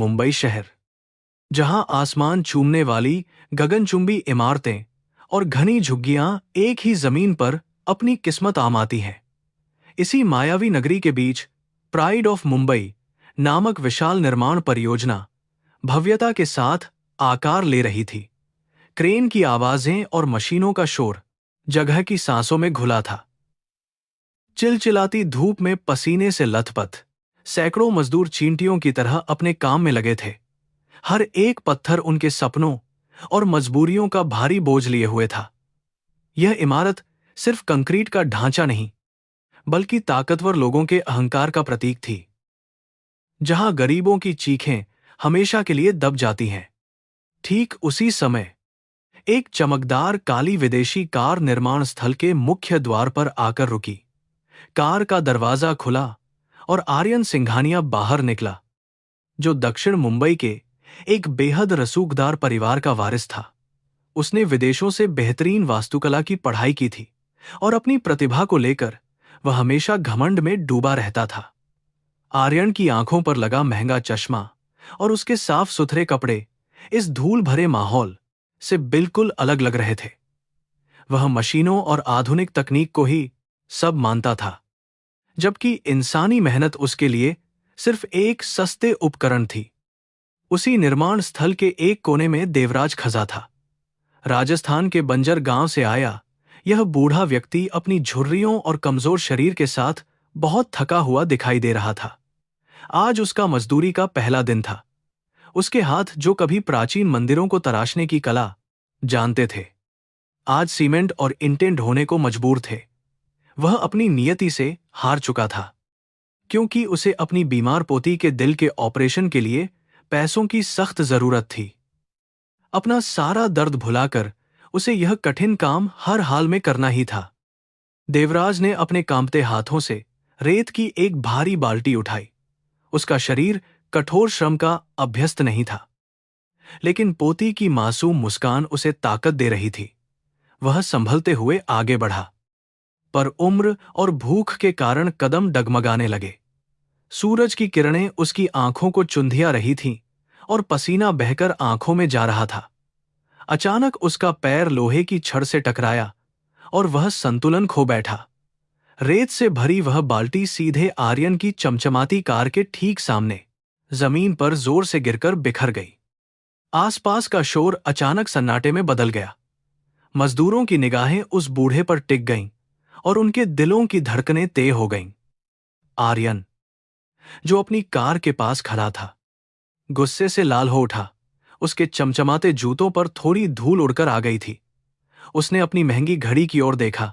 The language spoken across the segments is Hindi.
मुंबई शहर, जहां आसमान चूमने वाली गगनचुंबी इमारतें और घनी झुग्गियां एक ही जमीन पर अपनी किस्मत आमाती हैं। इसी मायावी नगरी के बीच प्राइड ऑफ मुंबई नामक विशाल निर्माण परियोजना भव्यता के साथ आकार ले रही थी। क्रेन की आवाजें और मशीनों का शोर जगह की सांसों में घुला था। चिलचिलाती धूप में पसीने से लथपथ सैकड़ों मजदूर चींटियों की तरह अपने काम में लगे थे। हर एक पत्थर उनके सपनों और मजबूरियों का भारी बोझ लिए हुए था। यह इमारत सिर्फ कंक्रीट का ढांचा नहीं, बल्कि ताकतवर लोगों के अहंकार का प्रतीक थी। जहां गरीबों की चीखें हमेशा के लिए दब जाती हैं, ठीक उसी समय एक चमकदार काली विदेशी कार निर्माण स्थल के मुख्य द्वार पर आकर रुकी। कार का दरवाजा खुला और आर्यन सिंघानिया बाहर निकला, जो दक्षिण मुंबई के एक बेहद रसूखदार परिवार का वारिस था। उसने विदेशों से बेहतरीन वास्तुकला की पढ़ाई की थी और अपनी प्रतिभा को लेकर वह हमेशा घमंड में डूबा रहता था। आर्यन की आंखों पर लगा महंगा चश्मा और उसके साफ सुथरे कपड़े इस धूल भरे माहौल से बिल्कुल अलग लग रहे थे। वह मशीनों और आधुनिक तकनीक को ही सब मानता था, जबकि इंसानी मेहनत उसके लिए सिर्फ एक सस्ते उपकरण थी। उसी निर्माण स्थल के एक कोने में देवराज खजा था। राजस्थान के बंजर गांव से आया यह बूढ़ा व्यक्ति अपनी झुर्रियों और कमजोर शरीर के साथ बहुत थका हुआ दिखाई दे रहा था। आज उसका मजदूरी का पहला दिन था। उसके हाथ, जो कभी प्राचीन मंदिरों को तराशने की कला जानते थे, आज सीमेंट और इंटें ढोने को मजबूर थे। वह अपनी नियति से हार चुका था, क्योंकि उसे अपनी बीमार पोती के दिल के ऑपरेशन के लिए पैसों की सख्त जरूरत थी। अपना सारा दर्द भुलाकर उसे यह कठिन काम हर हाल में करना ही था। देवराज ने अपने कांपते हाथों से रेत की एक भारी बाल्टी उठाई। उसका शरीर कठोर श्रम का अभ्यस्त नहीं था, लेकिन पोती की मासूम मुस्कान उसे ताकत दे रही थी। वह संभलते हुए आगे बढ़ा, पर उम्र और भूख के कारण कदम डगमगाने लगे। सूरज की किरणें उसकी आंखों को चुंधिया रही थीं और पसीना बहकर आंखों में जा रहा था। अचानक उसका पैर लोहे की छड़ से टकराया और वह संतुलन खो बैठा। रेत से भरी वह बाल्टी सीधे आर्यन की चमचमाती कार के ठीक सामने जमीन पर जोर से गिरकर बिखर गई। आसपास का शोर अचानक सन्नाटे में बदल गया। मजदूरों की निगाहें उस बूढ़े पर टिक गईं और उनके दिलों की धड़कनें तेज हो गईं। आर्यन, जो अपनी कार के पास खड़ा था, गुस्से से लाल हो उठा। उसके चमचमाते जूतों पर थोड़ी धूल उड़कर आ गई थी। उसने अपनी महंगी घड़ी की ओर देखा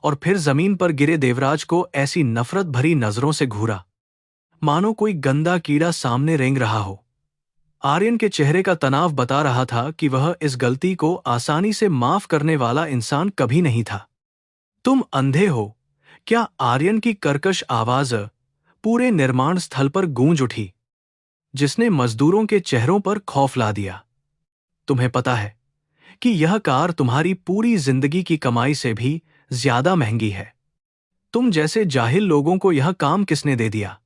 और फिर जमीन पर गिरे देवराज को ऐसी नफरत भरी नजरों से घूरा, मानो कोई गंदा कीड़ा सामने रेंग रहा हो। आर्यन के चेहरे का तनाव बता रहा था कि वह इस गलती को आसानी से माफ करने वाला इंसान कभी नहीं था। तुम अंधे हो क्या? आर्यन की कर्कश आवाज पूरे निर्माण स्थल पर गूंज उठी, जिसने मजदूरों के चेहरों पर खौफ ला दिया। तुम्हें पता है कि यह कार तुम्हारी पूरी जिंदगी की कमाई से भी ज्यादा महंगी है। तुम जैसे जाहिल लोगों को यह काम किसने दे दिया?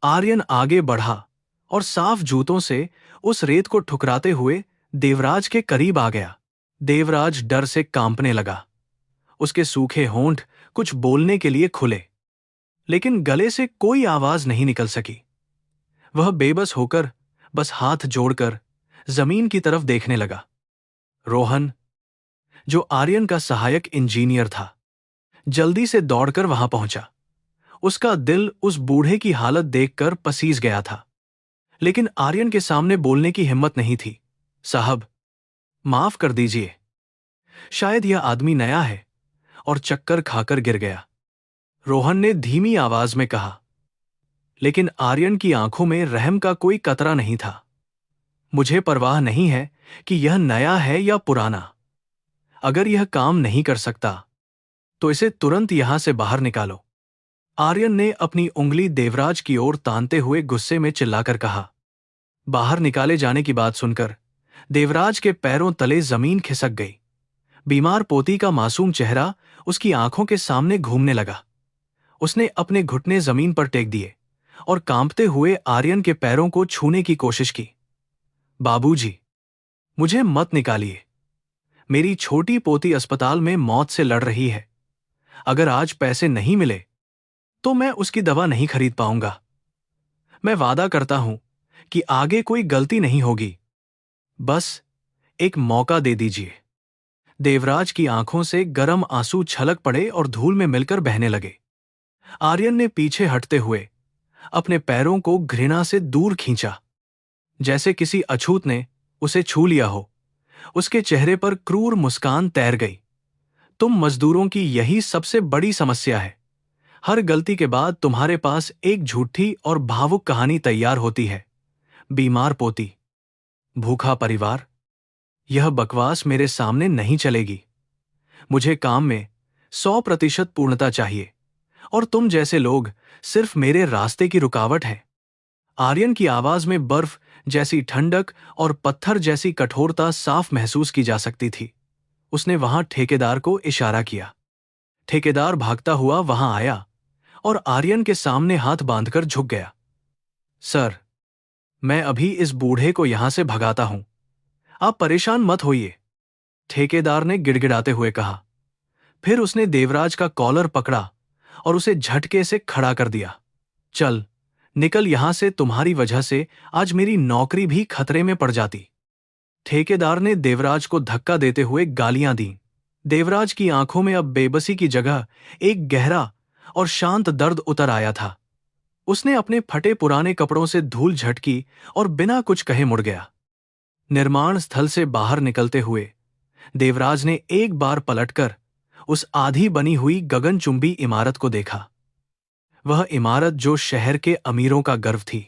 आर्यन आगे बढ़ा और साफ जूतों से उस रेत को ठुकराते हुए देवराज के करीब आ गया। देवराज डर से कांपने लगा। उसके सूखे होंठ कुछ बोलने के लिए खुले, लेकिन गले से कोई आवाज नहीं निकल सकी। वह बेबस होकर बस हाथ जोड़कर जमीन की तरफ देखने लगा। रोहन, जो आर्यन का सहायक इंजीनियर था, जल्दी से दौड़कर वहां पहुंचा। उसका दिल उस बूढ़े की हालत देखकर पसीज गया था, लेकिन आर्यन के सामने बोलने की हिम्मत नहीं थी। साहब, माफ कर दीजिए, शायद यह आदमी नया है और चक्कर खाकर गिर गया, रोहन ने धीमी आवाज में कहा। लेकिन आर्यन की आंखों में रहम का कोई कतरा नहीं था। मुझे परवाह नहीं है कि यह नया है या पुराना। अगर यह काम नहीं कर सकता तो इसे तुरंत यहां से बाहर निकालो। आर्यन ने अपनी उंगली देवराज की ओर तानते हुए गुस्से में चिल्लाकर कहा। बाहर निकाले जाने की बात सुनकर देवराज के पैरों तले जमीन खिसक गई। बीमार पोती का मासूम चेहरा उसकी आंखों के सामने घूमने लगा। उसने अपने घुटने जमीन पर टेक दिए और कांपते हुए आर्यन के पैरों को छूने की कोशिश की। बाबूजी, मुझे मत निकालिए। मेरी छोटी पोती अस्पताल में मौत से लड़ रही है। अगर आज पैसे नहीं मिले तो मैं उसकी दवा नहीं खरीद पाऊंगा। मैं वादा करता हूं कि आगे कोई गलती नहीं होगी। बस एक मौका दे दीजिए। देवराज की आंखों से गर्म आंसू छलक पड़े और धूल में मिलकर बहने लगे। आर्यन ने पीछे हटते हुए अपने पैरों को घृणा से दूर खींचा, जैसे किसी अछूत ने उसे छू लिया हो। उसके चेहरे पर क्रूर मुस्कान तैर गई। तुम मजदूरों की यही सबसे बड़ी समस्या है। हर गलती के बाद तुम्हारे पास एक झूठी और भावुक कहानी तैयार होती है। बीमार पोती, भूखा परिवार, यह बकवास मेरे सामने नहीं चलेगी। मुझे काम में 100% पूर्णता चाहिए और तुम जैसे लोग सिर्फ मेरे रास्ते की रुकावट हैं। आर्यन की आवाज में बर्फ जैसी ठंडक और पत्थर जैसी कठोरता साफ महसूस की जा सकती थी। उसने वहां ठेकेदार को इशारा किया। ठेकेदार भागता हुआ वहां आया और आर्यन के सामने हाथ बांधकर झुक गया। सर, मैं अभी इस बूढ़े को यहां से भगाता हूं। आप परेशान मत होइए, ठेकेदार ने गिड़गिड़ाते हुए कहा। फिर उसने देवराज का कॉलर पकड़ा और उसे झटके से खड़ा कर दिया। चल, निकल यहां से, तुम्हारी वजह से आज मेरी नौकरी भी खतरे में पड़ जाती। ठेकेदार ने देवराज को धक्का देते हुए गालियां दी। देवराज की आंखों में अब बेबसी की जगह एक गहरा और शांत दर्द उतर आया था। उसने अपने फटे पुराने कपड़ों से धूल झटकी और बिना कुछ कहे मुड़ गया। निर्माण स्थल से बाहर निकलते हुए देवराज ने एक बार पलटकर उस आधी बनी हुई गगनचुंबी इमारत को देखा। वह इमारत जो शहर के अमीरों का गर्व थी,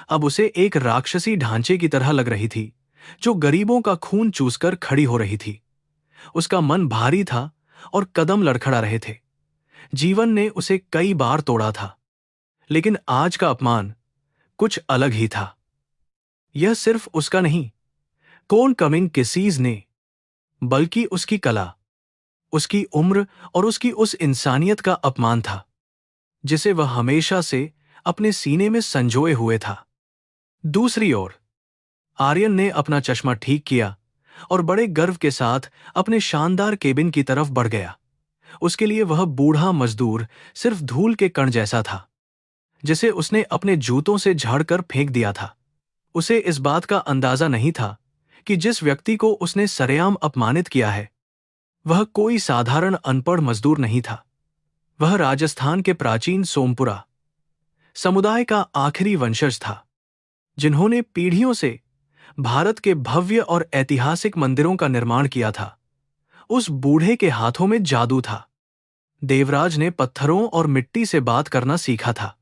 अब उसे एक राक्षसी ढांचे की तरह लग रही थी, जो गरीबों का खून चूसकर खड़ी हो रही थी। उसका मन भारी था और कदम लड़खड़ा रहे थे। जीवन ने उसे कई बार तोड़ा था, लेकिन आज का अपमान कुछ अलग ही था। यह सिर्फ उसका नहीं, कौन कमिंग किसीज ने, बल्कि उसकी कला, उसकी उम्र और उसकी उस इंसानियत का अपमान था जिसे वह हमेशा से अपने सीने में संजोए हुए था। दूसरी ओर आर्यन ने अपना चश्मा ठीक किया और बड़े गर्व के साथ अपने शानदार केबिन की तरफ बढ़ गया। उसके लिए वह बूढ़ा मजदूर सिर्फ धूल के कण जैसा था, जिसे उसने अपने जूतों से झाड़कर फेंक दिया था। उसे इस बात का अंदाजा नहीं था कि जिस व्यक्ति को उसने सरेआम अपमानित किया है, वह कोई साधारण अनपढ़ मजदूर नहीं था। वह राजस्थान के प्राचीन सोमपुरा समुदाय का आखिरी वंशज था, जिन्होंने पीढ़ियों से भारत के भव्य और ऐतिहासिक मंदिरों का निर्माण किया था। उस बूढ़े के हाथों में जादू था। देवराज ने पत्थरों और मिट्टी से बात करना सीखा था।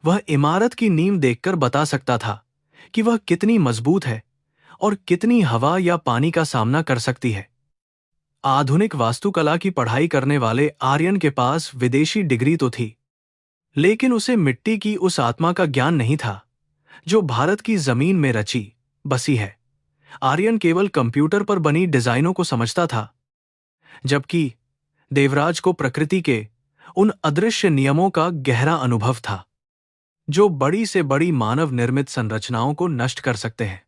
वह इमारत की नींव देखकर बता सकता था कि वह कितनी मजबूत है और कितनी हवा या पानी का सामना कर सकती है। आधुनिक वास्तुकला की पढ़ाई करने वाले आर्यन के पास विदेशी डिग्री तो थी, लेकिन उसे मिट्टी की उस आत्मा का ज्ञान नहीं था जो भारत की जमीन में रची बसी है। आर्यन केवल कंप्यूटर पर बनी डिजाइनों को समझता था, जबकि देवराज को प्रकृति के उन अदृश्य नियमों का गहरा अनुभव था, जो बड़ी से बड़ी मानव निर्मित संरचनाओं को नष्ट कर सकते हैं।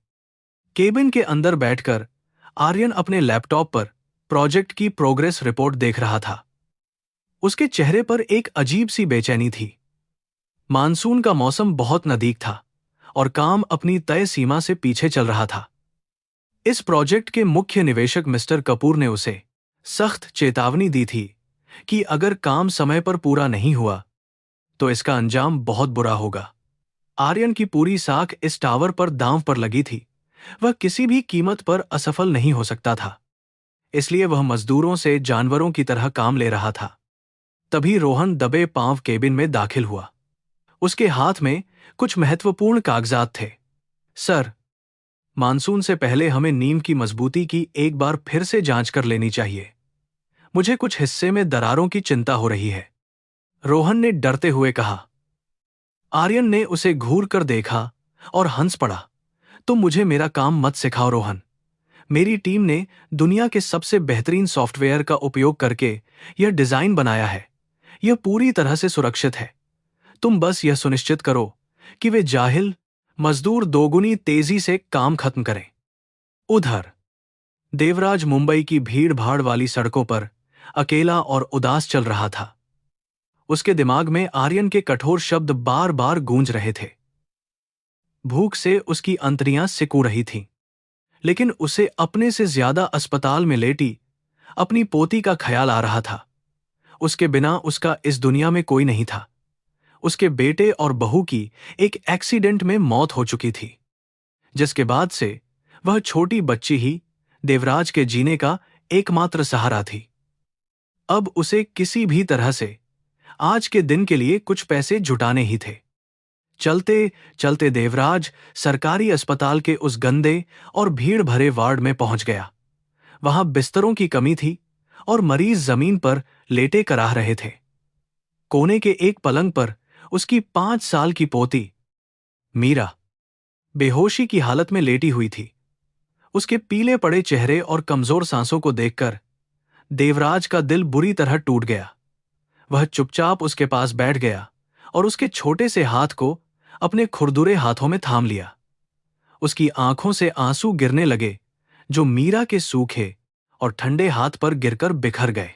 केबिन के अंदर बैठकर आर्यन अपने लैपटॉप पर प्रोजेक्ट की प्रोग्रेस रिपोर्ट देख रहा था। उसके चेहरे पर एक अजीब सी बेचैनी थी। मानसून का मौसम बहुत नजदीक था और काम अपनी तय सीमा से पीछे चल रहा था। इस प्रोजेक्ट के मुख्य निवेशक मिस्टर कपूर ने उसे सख्त चेतावनी दी थी कि अगर काम समय पर पूरा नहीं हुआ तो इसका अंजाम बहुत बुरा होगा। आर्यन की पूरी साख इस टावर पर दांव पर लगी थी। वह किसी भी कीमत पर असफल नहीं हो सकता था, इसलिए वह मजदूरों से जानवरों की तरह काम ले रहा था। तभी रोहन दबे पांव केबिन में दाखिल हुआ। उसके हाथ में कुछ महत्वपूर्ण कागजात थे। सर, मानसून से पहले हमें नींव की मजबूती की एक बार फिर से जांच कर लेनी चाहिए। मुझे कुछ हिस्से में दरारों की चिंता हो रही है, रोहन ने डरते हुए कहा। आर्यन ने उसे घूर कर देखा और हंस पड़ा। तुम मुझे मेरा काम मत सिखाओ रोहन। मेरी टीम ने दुनिया के सबसे बेहतरीन सॉफ्टवेयर का उपयोग करके यह डिजाइन बनाया है। यह पूरी तरह से सुरक्षित है। तुम बस यह सुनिश्चित करो कि वे जाहिल मजदूर दोगुनी तेजी से काम खत्म करें। उधर देवराज मुंबई की भीड़ भाड़ वाली सड़कों पर अकेला और उदास चल रहा था। उसके दिमाग में आर्यन के कठोर शब्द बार बार गूंज रहे थे। भूख से उसकी अंतड़ियां सिकुड़ रही थीं, लेकिन उसे अपने से ज्यादा अस्पताल में लेटी अपनी पोती का ख्याल आ रहा था। उसके बिना उसका इस दुनिया में कोई नहीं था। उसके बेटे और बहू की एक एक्सीडेंट में मौत हो चुकी थी, जिसके बाद से वह छोटी बच्ची ही देवराज के जीने का एकमात्र सहारा थी। अब उसे किसी भी तरह से आज के दिन के लिए कुछ पैसे जुटाने ही थे। चलते चलते देवराज सरकारी अस्पताल के उस गंदे और भीड़ भरे वार्ड में पहुंच गया। वहां बिस्तरों की कमी थी और मरीज जमीन पर लेटे कराह रहे थे। कोने के एक पलंग पर उसकी 5 साल की पोती मीरा बेहोशी की हालत में लेटी हुई थी। उसके पीले पड़े चेहरे और कमजोर सांसों को देखकर देवराज का दिल बुरी तरह टूट गया। वह चुपचाप उसके पास बैठ गया और उसके छोटे से हाथ को अपने खुरदुरे हाथों में थाम लिया। उसकी आंखों से आंसू गिरने लगे, जो मीरा के सूखे और ठंडे हाथ पर गिरकर बिखर गए।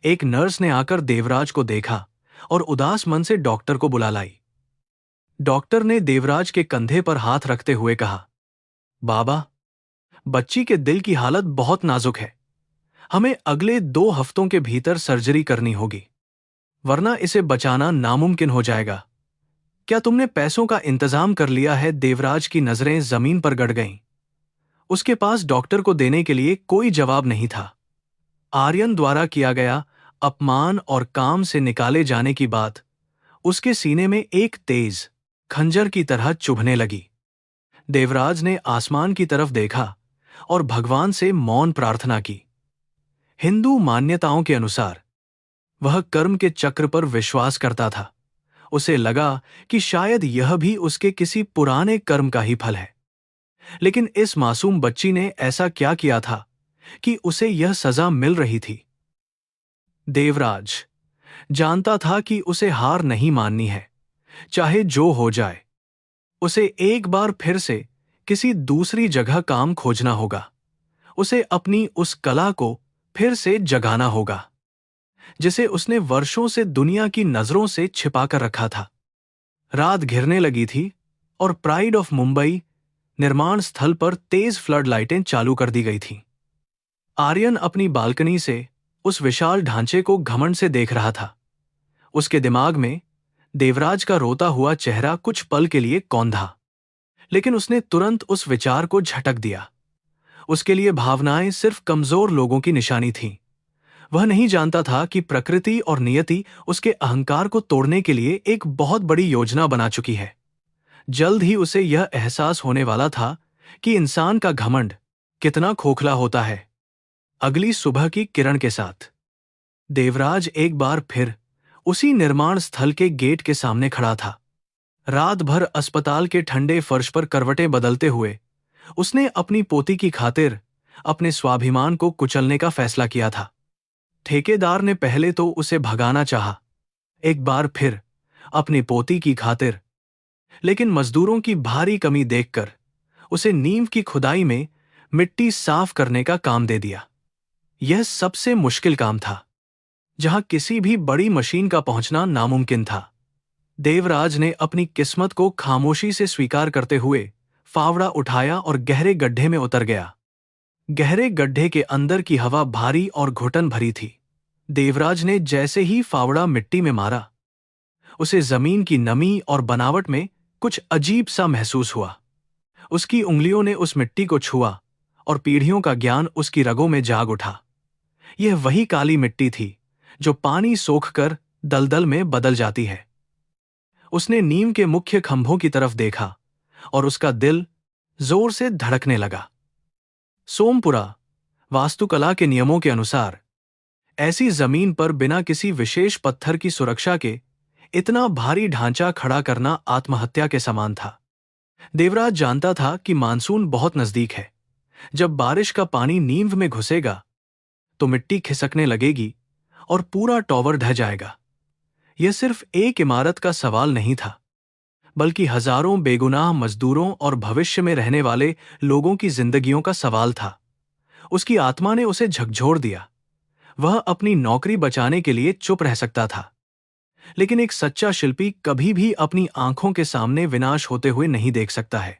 एक नर्स ने आकर देवराज को देखा और उदास मन से डॉक्टर को बुला लाई। डॉक्टर ने देवराज के कंधे पर हाथ रखते हुए कहा, बाबा, बच्ची के दिल की हालत बहुत नाजुक है। हमें अगले 2 हफ्तों के भीतर सर्जरी करनी होगी, वरना इसे बचाना नामुमकिन हो जाएगा। क्या तुमने पैसों का इंतजाम कर लिया है? देवराज की नजरें जमीन पर गड़ गईं। उसके पास डॉक्टर को देने के लिए कोई जवाब नहीं था। आर्यन द्वारा किया गया अपमान और काम से निकाले जाने की बात उसके सीने में एक तेज खंजर की तरह चुभने लगी। देवराज ने आसमान की तरफ देखा और भगवान से मौन प्रार्थना की। हिंदू मान्यताओं के अनुसार वह कर्म के चक्र पर विश्वास करता था। उसे लगा कि शायद यह भी उसके किसी पुराने कर्म का ही फल है। लेकिन इस मासूम बच्ची ने ऐसा क्या किया था कि उसे यह सजा मिल रही थी? देवराज जानता था कि उसे हार नहीं माननी है, चाहे जो हो जाए। उसे एक बार फिर से किसी दूसरी जगह काम खोजना होगा। उसे अपनी उस कला को फिर से जगाना होगा, जिसे उसने वर्षों से दुनिया की नजरों से छिपाकर रखा था। रात घिरने लगी थी और प्राइड ऑफ मुंबई निर्माण स्थल पर तेज फ्लड लाइटें चालू कर दी गई थीं। आर्यन अपनी बालकनी से उस विशाल ढांचे को घमंड से देख रहा था। उसके दिमाग में देवराज का रोता हुआ चेहरा कुछ पल के लिए कौंधा, लेकिन उसने तुरंत उस विचार को झटक दिया। उसके लिए भावनाएं सिर्फ कमजोर लोगों की निशानी थीं। वह नहीं जानता था कि प्रकृति और नियति उसके अहंकार को तोड़ने के लिए एक बहुत बड़ी योजना बना चुकी है। जल्द ही उसे यह एहसास होने वाला था कि इंसान का घमंड कितना खोखला होता है। अगली सुबह की किरण के साथ देवराज एक बार फिर उसी निर्माण स्थल के गेट के सामने खड़ा था। रात भर अस्पताल के ठंडे फर्श पर करवटें बदलते हुए उसने अपनी पोती की खातिर अपने स्वाभिमान को कुचलने का फैसला किया था। ठेकेदार ने पहले तो उसे भगाना चाहा, एक बार फिर अपनी पोती की खातिर, लेकिन मजदूरों की भारी कमी देखकर उसे नींव की खुदाई में मिट्टी साफ करने का काम दे दिया। यह सबसे मुश्किल काम था, जहां किसी भी बड़ी मशीन का पहुंचना नामुमकिन था। देवराज ने अपनी किस्मत को खामोशी से स्वीकार करते हुए फावड़ा उठाया और गहरे गड्ढे में उतर गया। गहरे गड्ढे के अंदर की हवा भारी और घुटन भरी थी। देवराज ने जैसे ही फावड़ा मिट्टी में मारा, उसे जमीन की नमी और बनावट में कुछ अजीब सा महसूस हुआ। उसकी उंगलियों ने उस मिट्टी को छुआ और पीढ़ियों का ज्ञान उसकी रगों में जाग उठा। यह वही काली मिट्टी थी जो पानी सोखकर दलदल में बदल जाती है। उसने नीम के मुख्य खंभों की तरफ देखा और उसका दिल जोर से धड़कने लगा। सोमपुरा वास्तुकला के नियमों के अनुसार ऐसी जमीन पर बिना किसी विशेष पत्थर की सुरक्षा के इतना भारी ढांचा खड़ा करना आत्महत्या के समान था। देवराज जानता था कि मानसून बहुत नजदीक है। जब बारिश का पानी नींव में घुसेगा तो मिट्टी खिसकने लगेगी और पूरा टॉवर ढह जाएगा। यह सिर्फ एक इमारत का सवाल नहीं था, बल्कि हजारों बेगुनाह मजदूरों और भविष्य में रहने वाले लोगों की जिंदगियों का सवाल था। उसकी आत्मा ने उसे झकझोर दिया। वह अपनी नौकरी बचाने के लिए चुप रह सकता था, लेकिन एक सच्चा शिल्पी कभी भी अपनी आंखों के सामने विनाश होते हुए नहीं देख सकता है।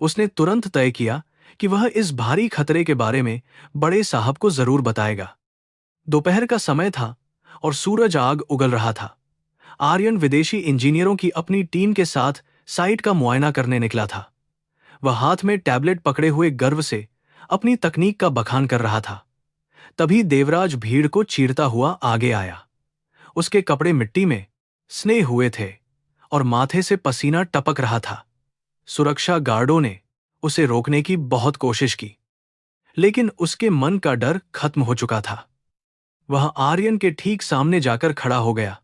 उसने तुरंत तय किया कि वह इस भारी खतरे के बारे में बड़े साहब को जरूर बताएगा। दोपहर का समय था और सूरज आग उगल रहा था। आर्यन विदेशी इंजीनियरों की अपनी टीम के साथ साइट का मुआयना करने निकला था। वह हाथ में टैबलेट पकड़े हुए गर्व से अपनी तकनीक का बखान कर रहा था। तभी देवराज भीड़ को चीरता हुआ आगे आया। उसके कपड़े मिट्टी में स्ने हुए थे और माथे से पसीना टपक रहा था। सुरक्षा गार्डों ने उसे रोकने की बहुत कोशिश की, लेकिन उसके मन का डर खत्म हो चुका था। वह आर्यन के ठीक सामने जाकर खड़ा हो गया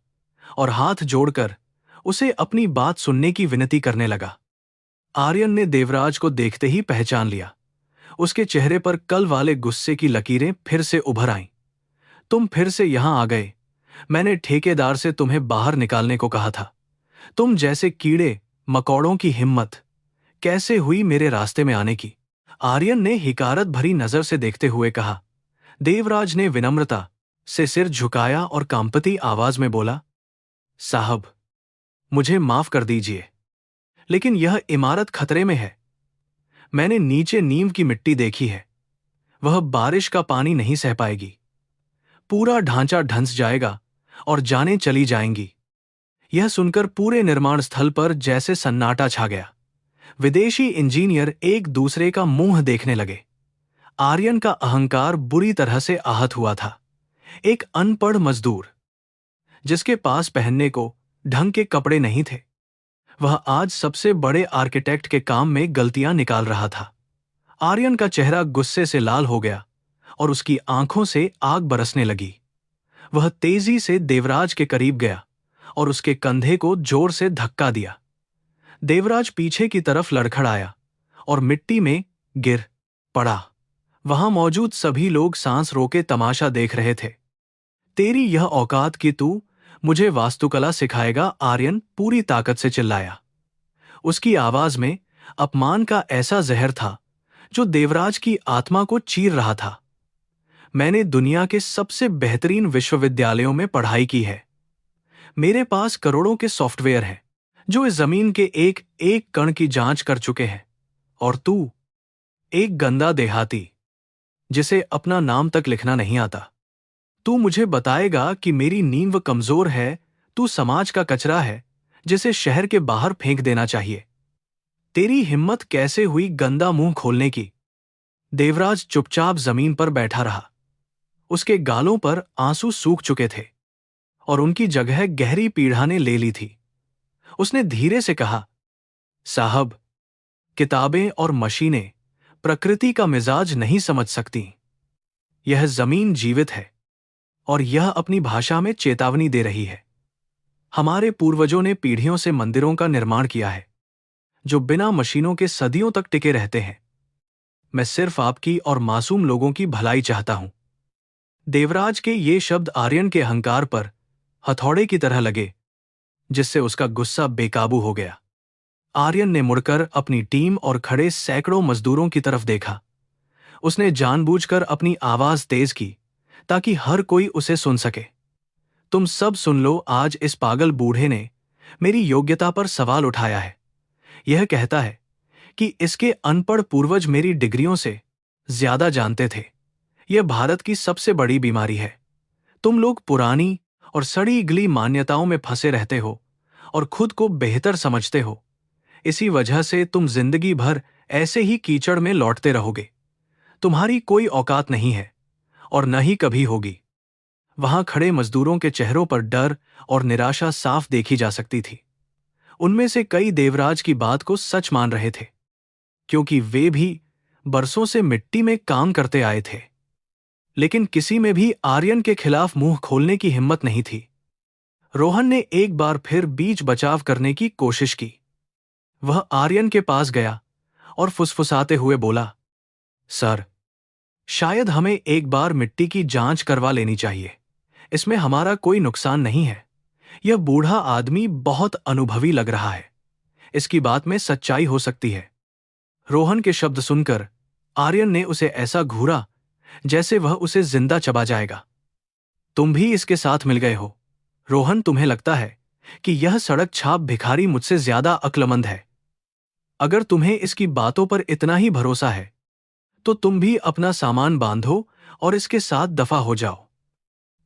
और हाथ जोड़कर उसे अपनी बात सुनने की विनती करने लगा। आर्यन ने देवराज को देखते ही पहचान लिया। उसके चेहरे पर कल वाले गुस्से की लकीरें फिर से उभर आईं। तुम फिर से यहां आ गए। मैंने ठेकेदार से तुम्हें बाहर निकालने को कहा था। तुम जैसे कीड़े मकोड़ों की हिम्मत कैसे हुई मेरे रास्ते में आने की? आर्यन ने हिकारत भरी नजर से देखते हुए कहा। देवराज ने विनम्रता से सिर झुकाया और कांपती आवाज में बोला, साहब, मुझे माफ कर दीजिए, लेकिन यह इमारत खतरे में है। मैंने नीचे नीम की मिट्टी देखी है। वह बारिश का पानी नहीं सह पाएगी। पूरा ढांचा ढंस जाएगा और जानें चली जाएंगी। यह सुनकर पूरे निर्माण स्थल पर जैसे सन्नाटा छा गया। विदेशी इंजीनियर एक दूसरे का मुंह देखने लगे। आर्यन का अहंकार बुरी तरह से आहत हुआ था। एक अनपढ़ मजदूर जिसके पास पहनने को ढंग के कपड़े नहीं थे, वह आज सबसे बड़े आर्किटेक्ट के काम में गलतियां निकाल रहा था। आर्यन का चेहरा गुस्से से लाल हो गया और उसकी आंखों से आग बरसने लगी। वह तेजी से देवराज के करीब गया और उसके कंधे को जोर से धक्का दिया। देवराज पीछे की तरफ लड़खड़ाया और मिट्टी में गिर पड़ा। वहां मौजूद सभी लोग सांस रोके तमाशा देख रहे थे। तेरी यह औकात कि तू मुझे वास्तुकला सिखाएगा? आर्यन पूरी ताकत से चिल्लाया। उसकी आवाज में अपमान का ऐसा जहर था जो देवराज की आत्मा को चीर रहा था। मैंने दुनिया के सबसे बेहतरीन विश्वविद्यालयों में पढ़ाई की है। मेरे पास करोड़ों के सॉफ्टवेयर हैं जो इस जमीन के एक एक कण की जांच कर चुके हैं, और तू एक गंदा देहाती जिसे अपना नाम तक लिखना नहीं आता। तू मुझे बताएगा कि मेरी नींव कमजोर है? तू समाज का कचरा है जिसे शहर के बाहर फेंक देना चाहिए। तेरी हिम्मत कैसे हुई गंदा मुंह खोलने की? देवराज चुपचाप जमीन पर बैठा रहा। उसके गालों पर आंसू सूख चुके थे और उनकी जगह गहरी पीड़ा ने ले ली थी। उसने धीरे से कहा, साहब, किताबें और मशीनें प्रकृति का मिजाज नहीं समझ सकती। यह जमीन जीवित है और यह अपनी भाषा में चेतावनी दे रही है। हमारे पूर्वजों ने पीढ़ियों से मंदिरों का निर्माण किया है जो बिना मशीनों के सदियों तक टिके रहते हैं। मैं सिर्फ आपकी और मासूम लोगों की भलाई चाहता हूं। देवराज के ये शब्द आर्यन के अहंकार पर हथौड़े की तरह लगे, जिससे उसका गुस्सा बेकाबू हो गया। आर्यन ने मुड़कर अपनी टीम और खड़े सैकड़ों मजदूरों की तरफ देखा। उसने जानबूझकर अपनी आवाज तेज की ताकि हर कोई उसे सुन सके। तुम सब सुन लो, आज इस पागल बूढ़े ने मेरी योग्यता पर सवाल उठाया है। यह कहता है कि इसके अनपढ़ पूर्वज मेरी डिग्रियों से ज्यादा जानते थे। यह भारत की सबसे बड़ी बीमारी है। तुम लोग पुरानी और सड़ी गली मान्यताओं में फंसे रहते हो और खुद को बेहतर समझते हो। इसी वजह से तुम जिंदगी भर ऐसे ही कीचड़ में लौटते रहोगे। तुम्हारी कोई औकात नहीं है और न ही कभी होगी। वहां खड़े मजदूरों के चेहरों पर डर और निराशा साफ देखी जा सकती थी। उनमें से कई देवराज की बात को सच मान रहे थे, क्योंकि वे भी बरसों से मिट्टी में काम करते आए थे। लेकिन किसी में भी आर्यन के खिलाफ मुंह खोलने की हिम्मत नहीं थी। रोहन ने एक बार फिर बीच बचाव करने की कोशिश की। वह आर्यन के पास गया और फुसफुसाते हुए बोला, सर, शायद हमें एक बार मिट्टी की जांच करवा लेनी चाहिए। इसमें हमारा कोई नुकसान नहीं है, यह बूढ़ा आदमी बहुत अनुभवी लग रहा है। इसकी बात में सच्चाई हो सकती है। रोहन के शब्द सुनकर आर्यन ने उसे ऐसा घूरा जैसे वह उसे जिंदा चबा जाएगा। तुम भी इसके साथ मिल गए हो। रोहन, तुम्हें लगता है कि यह सड़क छाप भिखारी मुझसे ज्यादा अक्लमंद है? अगर तुम्हें इसकी बातों पर इतना ही भरोसा है तो तुम भी अपना सामान बांधो और इसके साथ दफा हो जाओ।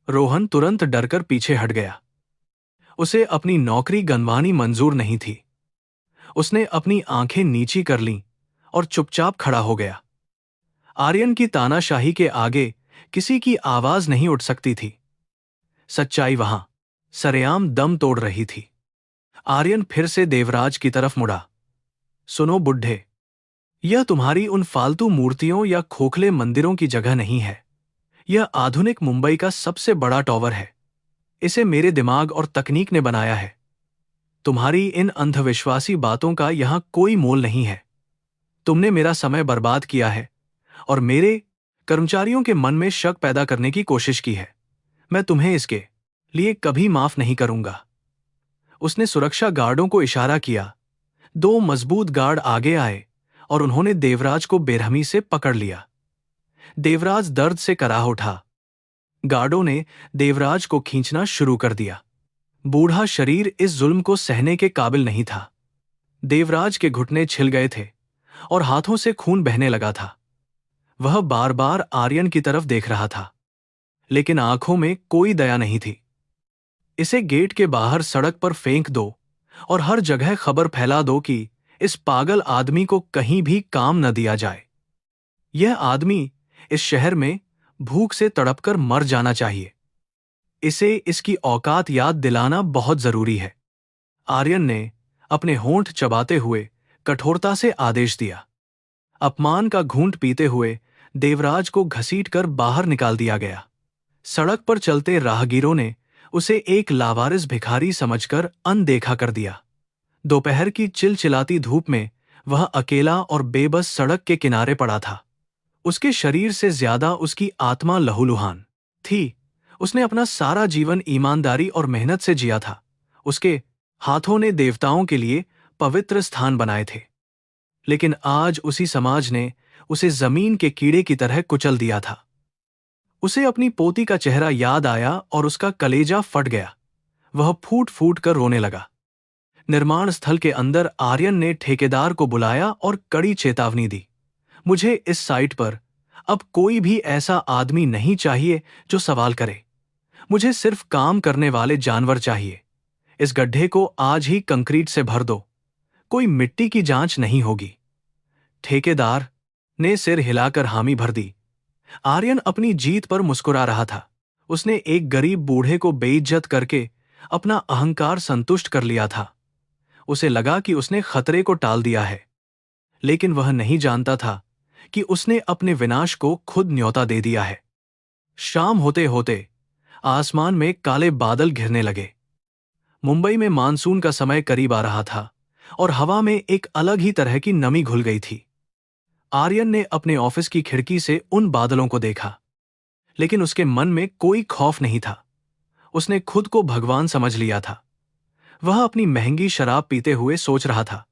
रोहन तुरंत डरकर पीछे हट गया। उसे अपनी नौकरी गंवानी मंजूर नहीं थी। उसने अपनी आंखें नीची कर लीं और चुपचाप खड़ा हो गया। आर्यन की तानाशाही के आगे किसी की आवाज नहीं उठ सकती थी। सच्चाई वहां सरेआम दम तोड़ रही थी। आर्यन फिर से देवराज की तरफ मुड़ा। सुनो बुड्ढे, यह तुम्हारी उन फालतू मूर्तियों या खोखले मंदिरों की जगह नहीं है। यह आधुनिक मुंबई का सबसे बड़ा टॉवर है। इसे मेरे दिमाग और तकनीक ने बनाया है। तुम्हारी इन अंधविश्वासी बातों का यहां कोई मोल नहीं है। तुमने मेरा समय बर्बाद किया है और मेरे कर्मचारियों के मन में शक पैदा करने की कोशिश की है। मैं तुम्हें इसके लिए कभी माफ नहीं करूंगा। उसने सुरक्षा गार्डों को इशारा किया। 2 मजबूत गार्ड आगे आए और उन्होंने देवराज को बेरहमी से पकड़ लिया। देवराज दर्द से कराह उठा। गार्डों ने देवराज को खींचना शुरू कर दिया। बूढ़ा शरीर इस जुल्म को सहने के काबिल नहीं था। देवराज के घुटने छिल गए थे और हाथों से खून बहने लगा था। वह बार बार आर्यन की तरफ देख रहा था, लेकिन आंखों में कोई दया नहीं थी। इसे गेट के बाहर सड़क पर फेंक दो और हर जगह खबर फैला दो कि इस पागल आदमी को कहीं भी काम न दिया जाए। यह आदमी इस शहर में भूख से तड़पकर मर जाना चाहिए। इसे इसकी औकात याद दिलाना बहुत जरूरी है। आर्यन ने अपने होंठ चबाते हुए कठोरता से आदेश दिया। अपमान का घूंट पीते हुए देवराज को घसीटकर बाहर निकाल दिया गया। सड़क पर चलते राहगीरों ने उसे एक लावारिस भिखारी समझकर अनदेखा कर दिया। दोपहर की चिलचिलाती धूप में वह अकेला और बेबस सड़क के किनारे पड़ा था। उसके शरीर से ज्यादा उसकी आत्मा लहूलुहान थी। उसने अपना सारा जीवन ईमानदारी और मेहनत से जिया था। उसके हाथों ने देवताओं के लिए पवित्र स्थान बनाए थे, लेकिन आज उसी समाज ने उसे जमीन के कीड़े की तरह कुचल दिया था। उसे अपनी पोती का चेहरा याद आया और उसका कलेजा फट गया। वह फूट फूट कर रोने लगा। निर्माण स्थल के अंदर आर्यन ने ठेकेदार को बुलाया और कड़ी चेतावनी दी। मुझे इस साइट पर अब कोई भी ऐसा आदमी नहीं चाहिए जो सवाल करे। मुझे सिर्फ काम करने वाले जानवर चाहिए। इस गड्ढे को आज ही कंक्रीट से भर दो। कोई मिट्टी की जांच नहीं होगी। ठेकेदार ने सिर हिलाकर हामी भर दी। आर्यन अपनी जीत पर मुस्कुरा रहा था। उसने एक गरीब बूढ़े को बेइज्जत करके अपना अहंकार संतुष्ट कर लिया था। उसे लगा कि उसने खतरे को टाल दिया है, लेकिन वह नहीं जानता था कि उसने अपने विनाश को खुद न्योता दे दिया है। शाम होते होते आसमान में काले बादल घिरने लगे। मुंबई में मानसून का समय करीब आ रहा था और हवा में एक अलग ही तरह की नमी घुल गई थी। आर्यन ने अपने ऑफिस की खिड़की से उन बादलों को देखा, लेकिन उसके मन में कोई खौफ नहीं था। उसने खुद को भगवान समझ लिया था। वह अपनी महंगी शराब पीते हुए सोच रहा था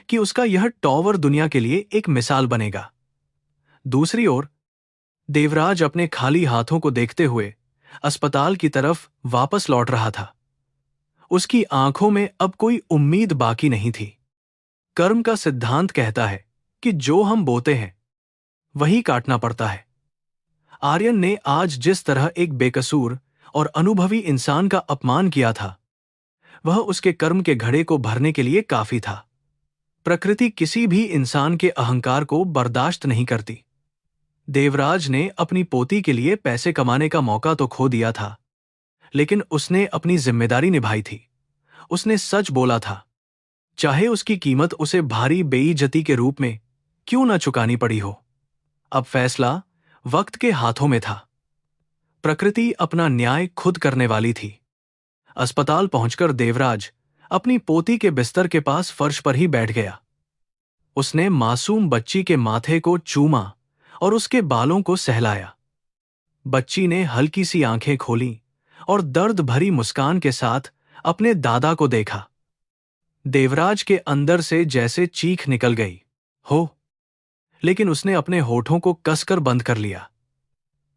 कि उसका यह टॉवर दुनिया के लिए एक मिसाल बनेगा। दूसरी ओर देवराज अपने खाली हाथों को देखते हुए अस्पताल की तरफ वापस लौट रहा था। उसकी आंखों में अब कोई उम्मीद बाकी नहीं थी। कर्म का सिद्धांत कहता है कि जो हम बोते हैं वही काटना पड़ता है। आर्यन ने आज जिस तरह एक बेकसूर और अनुभवी इंसान का अपमान किया था, वह उसके कर्म के घड़े को भरने के लिए काफी था। प्रकृति किसी भी इंसान के अहंकार को बर्दाश्त नहीं करती। देवराज ने अपनी पोती के लिए पैसे कमाने का मौका तो खो दिया था, लेकिन उसने अपनी जिम्मेदारी निभाई थी। उसने सच बोला था, चाहे उसकी कीमत उसे भारी बेइज्जती के रूप में क्यों न चुकानी पड़ी हो। अब फैसला वक्त के हाथों में था। प्रकृति अपना न्याय खुद करने वाली थी। अस्पताल पहुंचकर देवराज अपनी पोती के बिस्तर के पास फर्श पर ही बैठ गया। उसने मासूम बच्ची के माथे को चूमा और उसके बालों को सहलाया। बच्ची ने हल्की सी आंखें खोली और दर्द भरी मुस्कान के साथ अपने दादा को देखा। देवराज के अंदर से जैसे चीख निकल गई हो, लेकिन उसने अपने होठों को कसकर बंद कर लिया।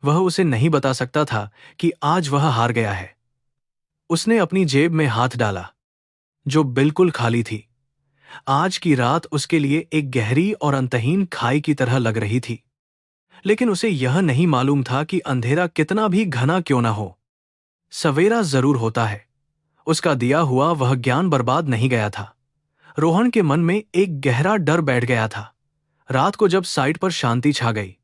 वह उसे नहीं बता सकता था कि आज वह हार गया है। उसने अपनी जेब में हाथ डाला, जो बिल्कुल खाली थी। आज की रात उसके लिए एक गहरी और अंतहीन खाई की तरह लग रही थी। लेकिन उसे यह नहीं मालूम था कि अंधेरा कितना भी घना क्यों ना हो, सवेरा जरूर होता है। उसका दिया हुआ वह ज्ञान बर्बाद नहीं गया था। रोहन के मन में एक गहरा डर बैठ गया था। रात को जब साइट पर शांति छा गई,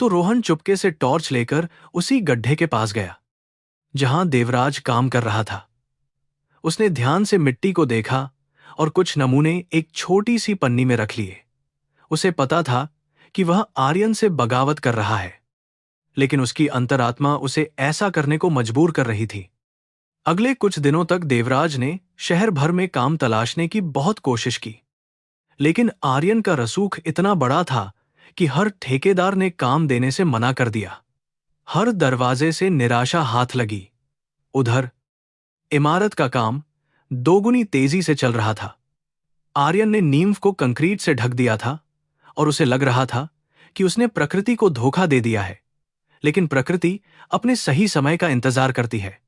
तो रोहन चुपके से टॉर्च लेकर उसी गड्ढे के पास गया जहां देवराज काम कर रहा था। उसने ध्यान से मिट्टी को देखा और कुछ नमूने एक छोटी सी पन्नी में रख लिए। उसे पता था कि वह आर्यन से बगावत कर रहा है, लेकिन उसकी अंतरात्मा उसे ऐसा करने को मजबूर कर रही थी। अगले कुछ दिनों तक देवराज ने शहर भर में काम तलाशने की बहुत कोशिश की, लेकिन आर्यन का रसूख इतना बड़ा था कि हर ठेकेदार ने काम देने से मना कर दिया। हर दरवाजे से निराशा हाथ लगी। उधर इमारत का काम दोगुनी तेजी से चल रहा था। आर्यन ने नींव को कंक्रीट से ढक दिया था और उसे लग रहा था कि उसने प्रकृति को धोखा दे दिया है, लेकिन प्रकृति अपने सही समय का इंतजार करती है।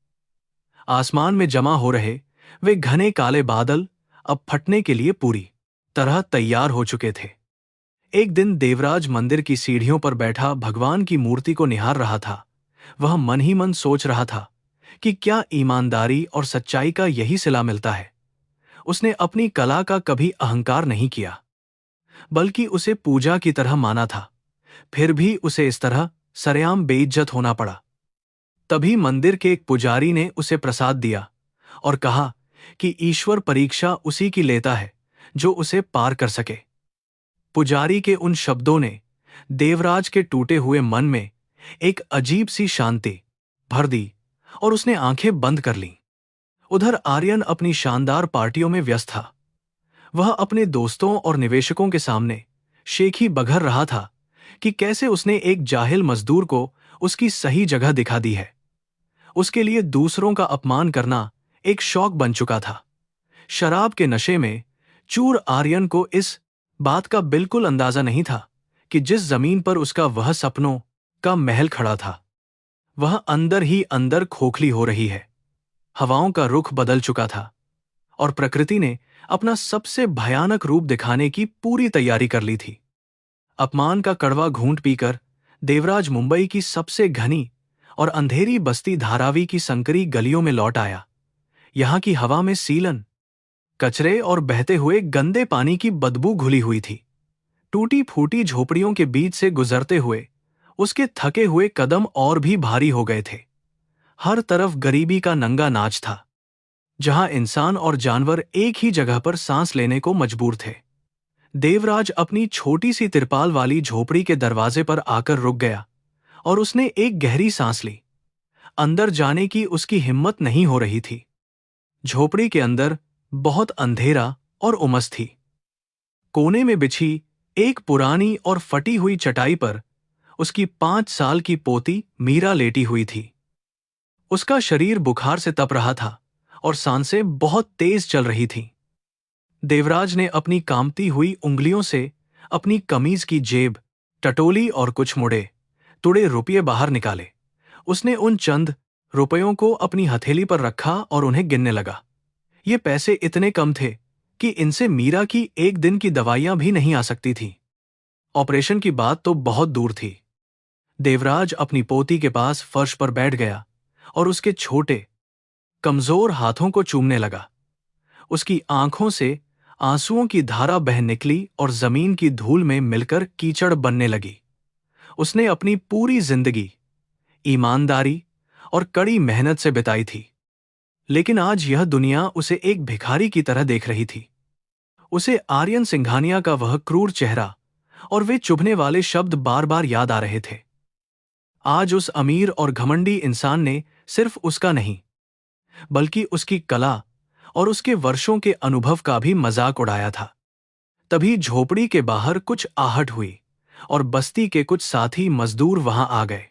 आसमान में जमा हो रहे वे घने काले बादल अब फटने के लिए पूरी तरह तैयार हो चुके थे। एक दिन देवराज मंदिर की सीढ़ियों पर बैठा भगवान की मूर्ति को निहार रहा था। वह मन ही मन सोच रहा था कि क्या ईमानदारी और सच्चाई का यही सिला मिलता है। उसने अपनी कला का कभी अहंकार नहीं किया, बल्कि उसे पूजा की तरह माना था। फिर भी उसे इस तरह सरेआम बेइज्जत होना पड़ा। तभी मंदिर के एक पुजारी ने उसे प्रसाद दिया और कहा कि ईश्वर परीक्षा उसी की लेता है जो उसे पार कर सके। पुजारी के उन शब्दों ने देवराज के टूटे हुए मन में एक अजीब सी शांति भर दी और उसने आंखें बंद कर लीं। उधर आर्यन अपनी शानदार पार्टियों में व्यस्त था। वह अपने दोस्तों और निवेशकों के सामने शेखी बघर रहा था कि कैसे उसने एक जाहिल मजदूर को उसकी सही जगह दिखा दी है। उसके लिए दूसरों का अपमान करना एक शौक बन चुका था। शराब के नशे में चूर आर्यन को इस बात का बिल्कुल अंदाजा नहीं था कि जिस जमीन पर उसका वह सपनों का महल खड़ा था, वह अंदर ही अंदर खोखली हो रही है। हवाओं का रुख बदल चुका था और प्रकृति ने अपना सबसे भयानक रूप दिखाने की पूरी तैयारी कर ली थी। अपमान का कड़वा घूंट पीकर देवराज मुंबई की सबसे घनी और अंधेरी बस्ती धारावी की संकरी गलियों में लौट आया। यहां की हवा में सीलन, कचरे और बहते हुए गंदे पानी की बदबू घुली हुई थी। टूटी फूटी झोपड़ियों के बीच से गुजरते हुए उसके थके हुए कदम और भी भारी हो गए थे। हर तरफ गरीबी का नंगा नाच था, जहां इंसान और जानवर एक ही जगह पर सांस लेने को मजबूर थे। देवराज अपनी छोटी सी तिरपाल वाली झोपड़ी के दरवाजे पर आकर रुक गया और उसने एक गहरी सांस ली। अंदर जाने की उसकी हिम्मत नहीं हो रही थी। झोपड़ी के अंदर बहुत अंधेरा और उमस थी। कोने में बिछी एक पुरानी और फटी हुई चटाई पर उसकी 5 साल की पोती मीरा लेटी हुई थी। उसका शरीर बुखार से तप रहा था और सांसें बहुत तेज चल रही थीं। देवराज ने अपनी कांपती हुई उंगलियों से अपनी कमीज की जेब टटोली और कुछ मुड़े तुड़े रुपये बाहर निकाले। उसने उन चंद रुपयों को अपनी हथेली पर रखा और उन्हें गिनने लगा। ये पैसे इतने कम थे कि इनसे मीरा की एक दिन की दवाइयां भी नहीं आ सकती थीं। ऑपरेशन की बात तो बहुत दूर थी। देवराज अपनी पोती के पास फर्श पर बैठ गया और उसके छोटे कमजोर हाथों को चूमने लगा। उसकी आंखों से आंसुओं की धारा बह निकली और जमीन की धूल में मिलकर कीचड़ बनने लगी। उसने अपनी पूरी जिंदगी ईमानदारी और कड़ी मेहनत से बिताई थी, लेकिन आज यह दुनिया उसे एक भिखारी की तरह देख रही थी। उसे आर्यन सिंघानिया का वह क्रूर चेहरा और वे चुभने वाले शब्द बार बार याद आ रहे थे। आज उस अमीर और घमंडी इंसान ने सिर्फ उसका नहीं, बल्कि उसकी कला और उसके वर्षों के अनुभव का भी मजाक उड़ाया था। तभी झोपड़ी के बाहर कुछ आहट हुई और बस्ती के कुछ साथी मजदूर वहां आ गए।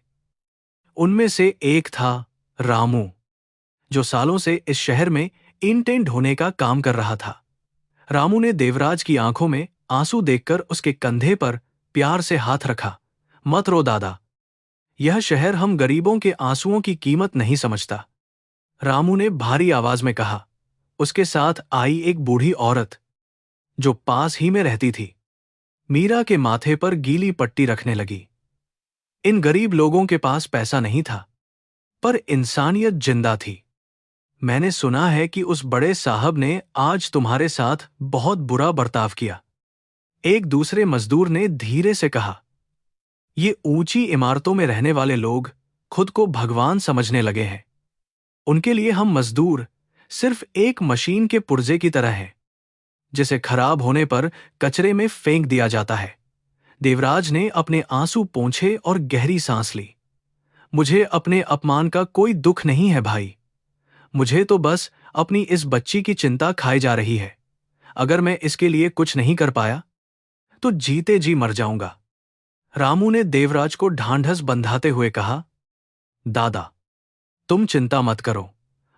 उनमें से एक था रामू, जो सालों से इस शहर में इंटेंड होने का काम कर रहा था। रामू ने देवराज की आंखों में आंसू देखकर उसके कंधे पर प्यार से हाथ रखा। मत रो दादा, यह शहर हम गरीबों के आंसुओं की कीमत नहीं समझता, रामू ने भारी आवाज में कहा। उसके साथ आई एक बूढ़ी औरत जो पास ही में रहती थी, मीरा के माथे पर गीली पट्टी रखने लगी। इन गरीब लोगों के पास पैसा नहीं था, पर इंसानियत जिंदा थी। मैंने सुना है कि उस बड़े साहब ने आज तुम्हारे साथ बहुत बुरा बर्ताव किया, एक दूसरे मजदूर ने धीरे से कहा। ये ऊंची इमारतों में रहने वाले लोग खुद को भगवान समझने लगे हैं। उनके लिए हम मजदूर सिर्फ एक मशीन के पुर्जे की तरह हैं, जिसे खराब होने पर कचरे में फेंक दिया जाता है। देवराज ने अपने आंसू पोंछे और गहरी सांस ली। मुझे अपने अपमान का कोई दुख नहीं है भाई, मुझे तो बस अपनी इस बच्ची की चिंता खाई जा रही है। अगर मैं इसके लिए कुछ नहीं कर पाया तो जीते जी मर जाऊंगा। रामू ने देवराज को ढांढस बंधाते हुए कहा। दादा, तुम चिंता मत करो,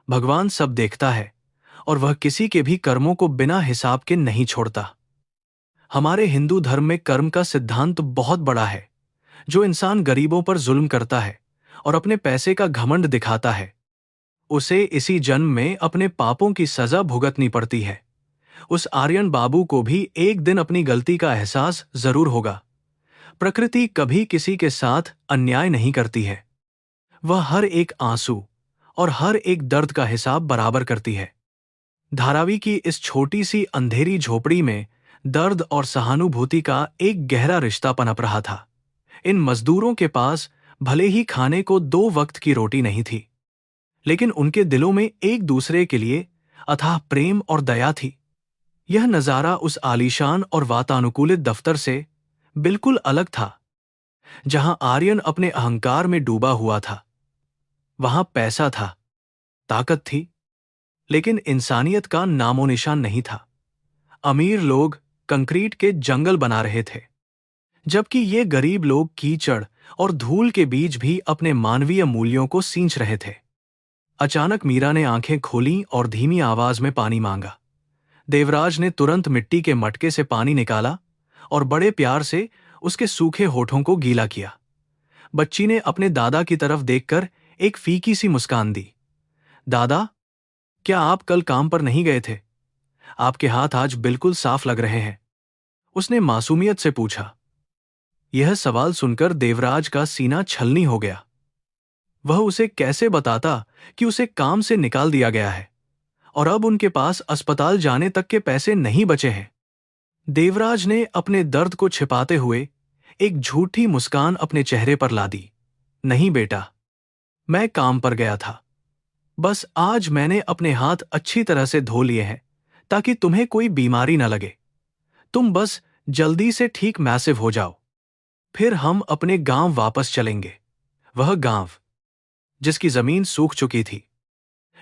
भगवान सब देखता है और वह किसी के भी कर्मों को बिना हिसाब के नहीं छोड़ता। हमारे हिंदू धर्म में कर्म का सिद्धांत बहुत बड़ा है। जो इंसान गरीबों पर जुल्म करता है और अपने पैसे का घमंड दिखाता है, उसे इसी जन्म में अपने पापों की सजा भुगतनी पड़ती है। उस आर्यन बाबू को भी एक दिन अपनी गलती का एहसास जरूर होगा। प्रकृति कभी किसी के साथ अन्याय नहीं करती है, वह हर एक आंसू और हर एक दर्द का हिसाब बराबर करती है। धारावी की इस छोटी सी अंधेरी झोपड़ी में दर्द और सहानुभूति का एक गहरा रिश्ता पनप रहा था। इन मजदूरों के पास भले ही खाने को 2 वक्त की रोटी नहीं थी, लेकिन उनके दिलों में एक दूसरे के लिए अथाह प्रेम और दया थी। यह नजारा उस आलीशान और वातानुकूलित दफ्तर से बिल्कुल अलग था। जहां आर्यन अपने अहंकार में डूबा हुआ था, वहां पैसा था, ताकत थी, लेकिन इंसानियत का नामो निशान नहीं था। अमीर लोग कंक्रीट के जंगल बना रहे थे, जबकि ये गरीब लोग कीचड़ और धूल के बीच भी अपने मानवीय मूल्यों को सींच रहे थे। अचानक मीरा ने आंखें खोलीं और धीमी आवाज में पानी मांगा। देवराज ने तुरंत मिट्टी के मटके से पानी निकाला और बड़े प्यार से उसके सूखे होठों को गीला किया। बच्ची ने अपने दादा की तरफ देखकर एक फीकी सी मुस्कान दी। दादा, क्या आप कल काम पर नहीं गए थे? आपके हाथ आज बिल्कुल साफ लग रहे हैं, उसने मासूमियत से पूछा। यह सवाल सुनकर देवराज का सीना छलनी हो गया। वह उसे कैसे बताता कि उसे काम से निकाल दिया गया है और अब उनके पास अस्पताल जाने तक के पैसे नहीं बचे हैं। देवराज ने अपने दर्द को छिपाते हुए एक झूठी मुस्कान अपने चेहरे पर ला दी। नहीं बेटा, मैं काम पर गया था, बस आज मैंने अपने हाथ अच्छी तरह से धो लिए हैं ताकि तुम्हें कोई बीमारी न लगे। तुम बस जल्दी से ठीक मैसिव हो जाओ, फिर हम अपने गांव वापस चलेंगे। वह गांव जिसकी जमीन सूख चुकी थी,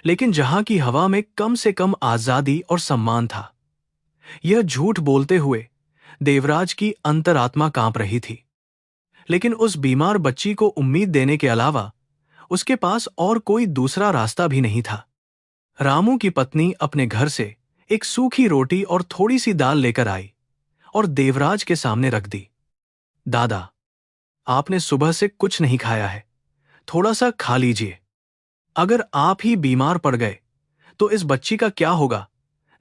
लेकिन जहां की हवा में कम से कम आजादी और सम्मान था। यह झूठ बोलते हुए देवराज की अंतरात्मा कांप रही थी, लेकिन उस बीमार बच्ची को उम्मीद देने के अलावा उसके पास और कोई दूसरा रास्ता भी नहीं था। रामू की पत्नी अपने घर से एक सूखी रोटी और थोड़ी सी दाल लेकर आई और देवराज के सामने रख दी। दादा, आपने सुबह से कुछ नहीं खाया है, थोड़ा सा खा लीजिए। अगर आप ही बीमार पड़ गए तो इस बच्ची का क्या होगा?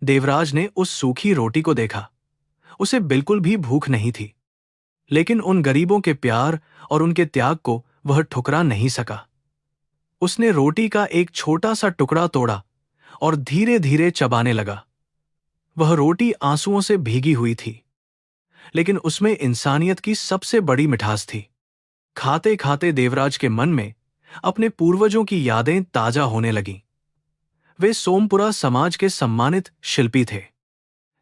देवराज ने उस सूखी रोटी को देखा। उसे बिल्कुल भी भूख नहीं थी, लेकिन उन गरीबों के प्यार और उनके त्याग को वह ठुकरा नहीं सका। उसने रोटी का एक छोटा सा टुकड़ा तोड़ा और धीरे धीरे चबाने लगा। वह रोटी आंसुओं से भीगी हुई थी, लेकिन उसमें इंसानियत की सबसे बड़ी मिठास थी। खाते खाते देवराज के मन में अपने पूर्वजों की यादें ताजा होने लगीं। वे सोमपुरा समाज के सम्मानित शिल्पी थे,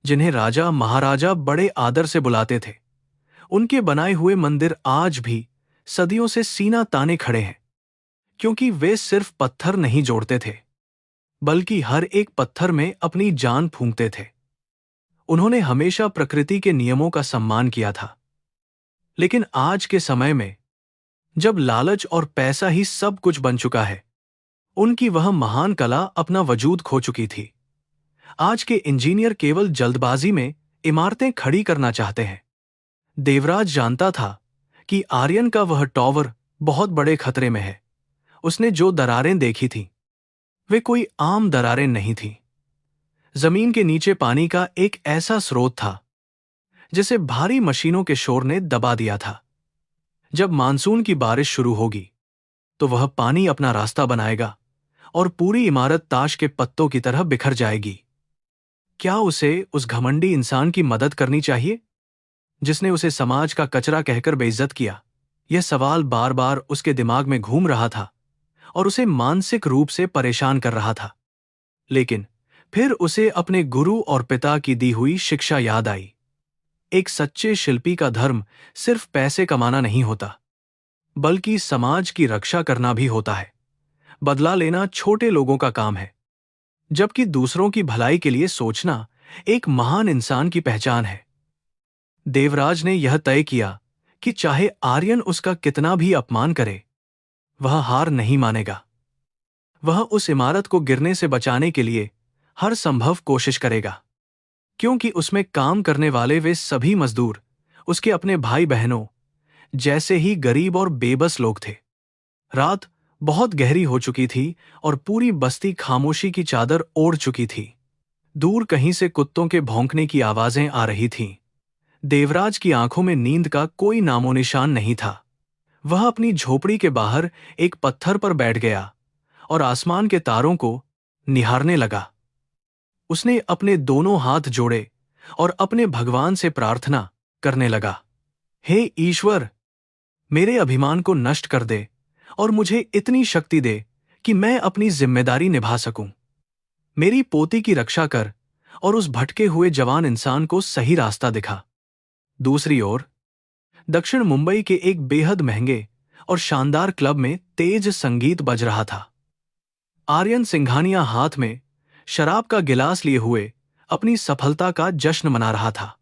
जिन्हें राजा महाराजा बड़े आदर से बुलाते थे। उनके बनाए हुए मंदिर आज भी सदियों से सीना ताने खड़े हैं, क्योंकि वे सिर्फ पत्थर नहीं जोड़ते थे, बल्कि हर एक पत्थर में अपनी जान फूंकते थे। उन्होंने हमेशा प्रकृति के नियमों का सम्मान किया था, लेकिन आज के समय में, जब लालच और पैसा ही सब कुछ बन चुका है, उनकी वह महान कला अपना वजूद खो चुकी थी। आज के इंजीनियर केवल जल्दबाजी में इमारतें खड़ी करना चाहते हैं। देवराज जानता था कि आर्यन का वह टॉवर बहुत बड़े खतरे में है। उसने जो दरारें देखी थीं, वे कोई आम दरारें नहीं थीं। जमीन के नीचे पानी का एक ऐसा स्रोत था जिसे भारी मशीनों के शोर ने दबा दिया था। जब मानसून की बारिश शुरू होगी तो वह पानी अपना रास्ता बनाएगा और पूरी इमारत ताश के पत्तों की तरह बिखर जाएगी। क्या उसे उस घमंडी इंसान की मदद करनी चाहिए जिसने उसे समाज का कचरा कहकर बेइज्जत किया? यह सवाल बार बार उसके दिमाग में घूम रहा था और उसे मानसिक रूप से परेशान कर रहा था। लेकिन फिर उसे अपने गुरु और पिता की दी हुई शिक्षा याद आई। एक सच्चे शिल्पी का धर्म सिर्फ पैसे कमाना नहीं होता, बल्कि समाज की रक्षा करना भी होता है। बदला लेना छोटे लोगों का काम है, जबकि दूसरों की भलाई के लिए सोचना एक महान इंसान की पहचान है। देवराज ने यह तय किया कि चाहे आर्यन उसका कितना भी अपमान करे, वह हार नहीं मानेगा। वह उस इमारत को गिरने से बचाने के लिए हर संभव कोशिश करेगा, क्योंकि उसमें काम करने वाले वे सभी मजदूर उसके अपने भाई बहनों जैसे ही गरीब और बेबस लोग थे। रात बहुत गहरी हो चुकी थी और पूरी बस्ती खामोशी की चादर ओढ़ चुकी थी। दूर कहीं से कुत्तों के भौंकने की आवाजें आ रही थीं। देवराज की आंखों में नींद का कोई नामोनिशान नहीं था। वह अपनी झोपड़ी के बाहर एक पत्थर पर बैठ गया और आसमान के तारों को निहारने लगा। उसने अपने दोनों हाथ जोड़े और अपने भगवान से प्रार्थना करने लगा, हे ईश्वर, मेरे अभिमान को नष्ट कर दे और मुझे इतनी शक्ति दे कि मैं अपनी जिम्मेदारी निभा सकूं। मेरी पोती की रक्षा कर और उस भटके हुए जवान इंसान को सही रास्ता दिखा। दूसरी ओर दक्षिण मुंबई के एक बेहद महंगे और शानदार क्लब में तेज संगीत बज रहा था। आर्यन सिंघानिया हाथ में शराब का गिलास लिए हुए अपनी सफलता का जश्न मना रहा था।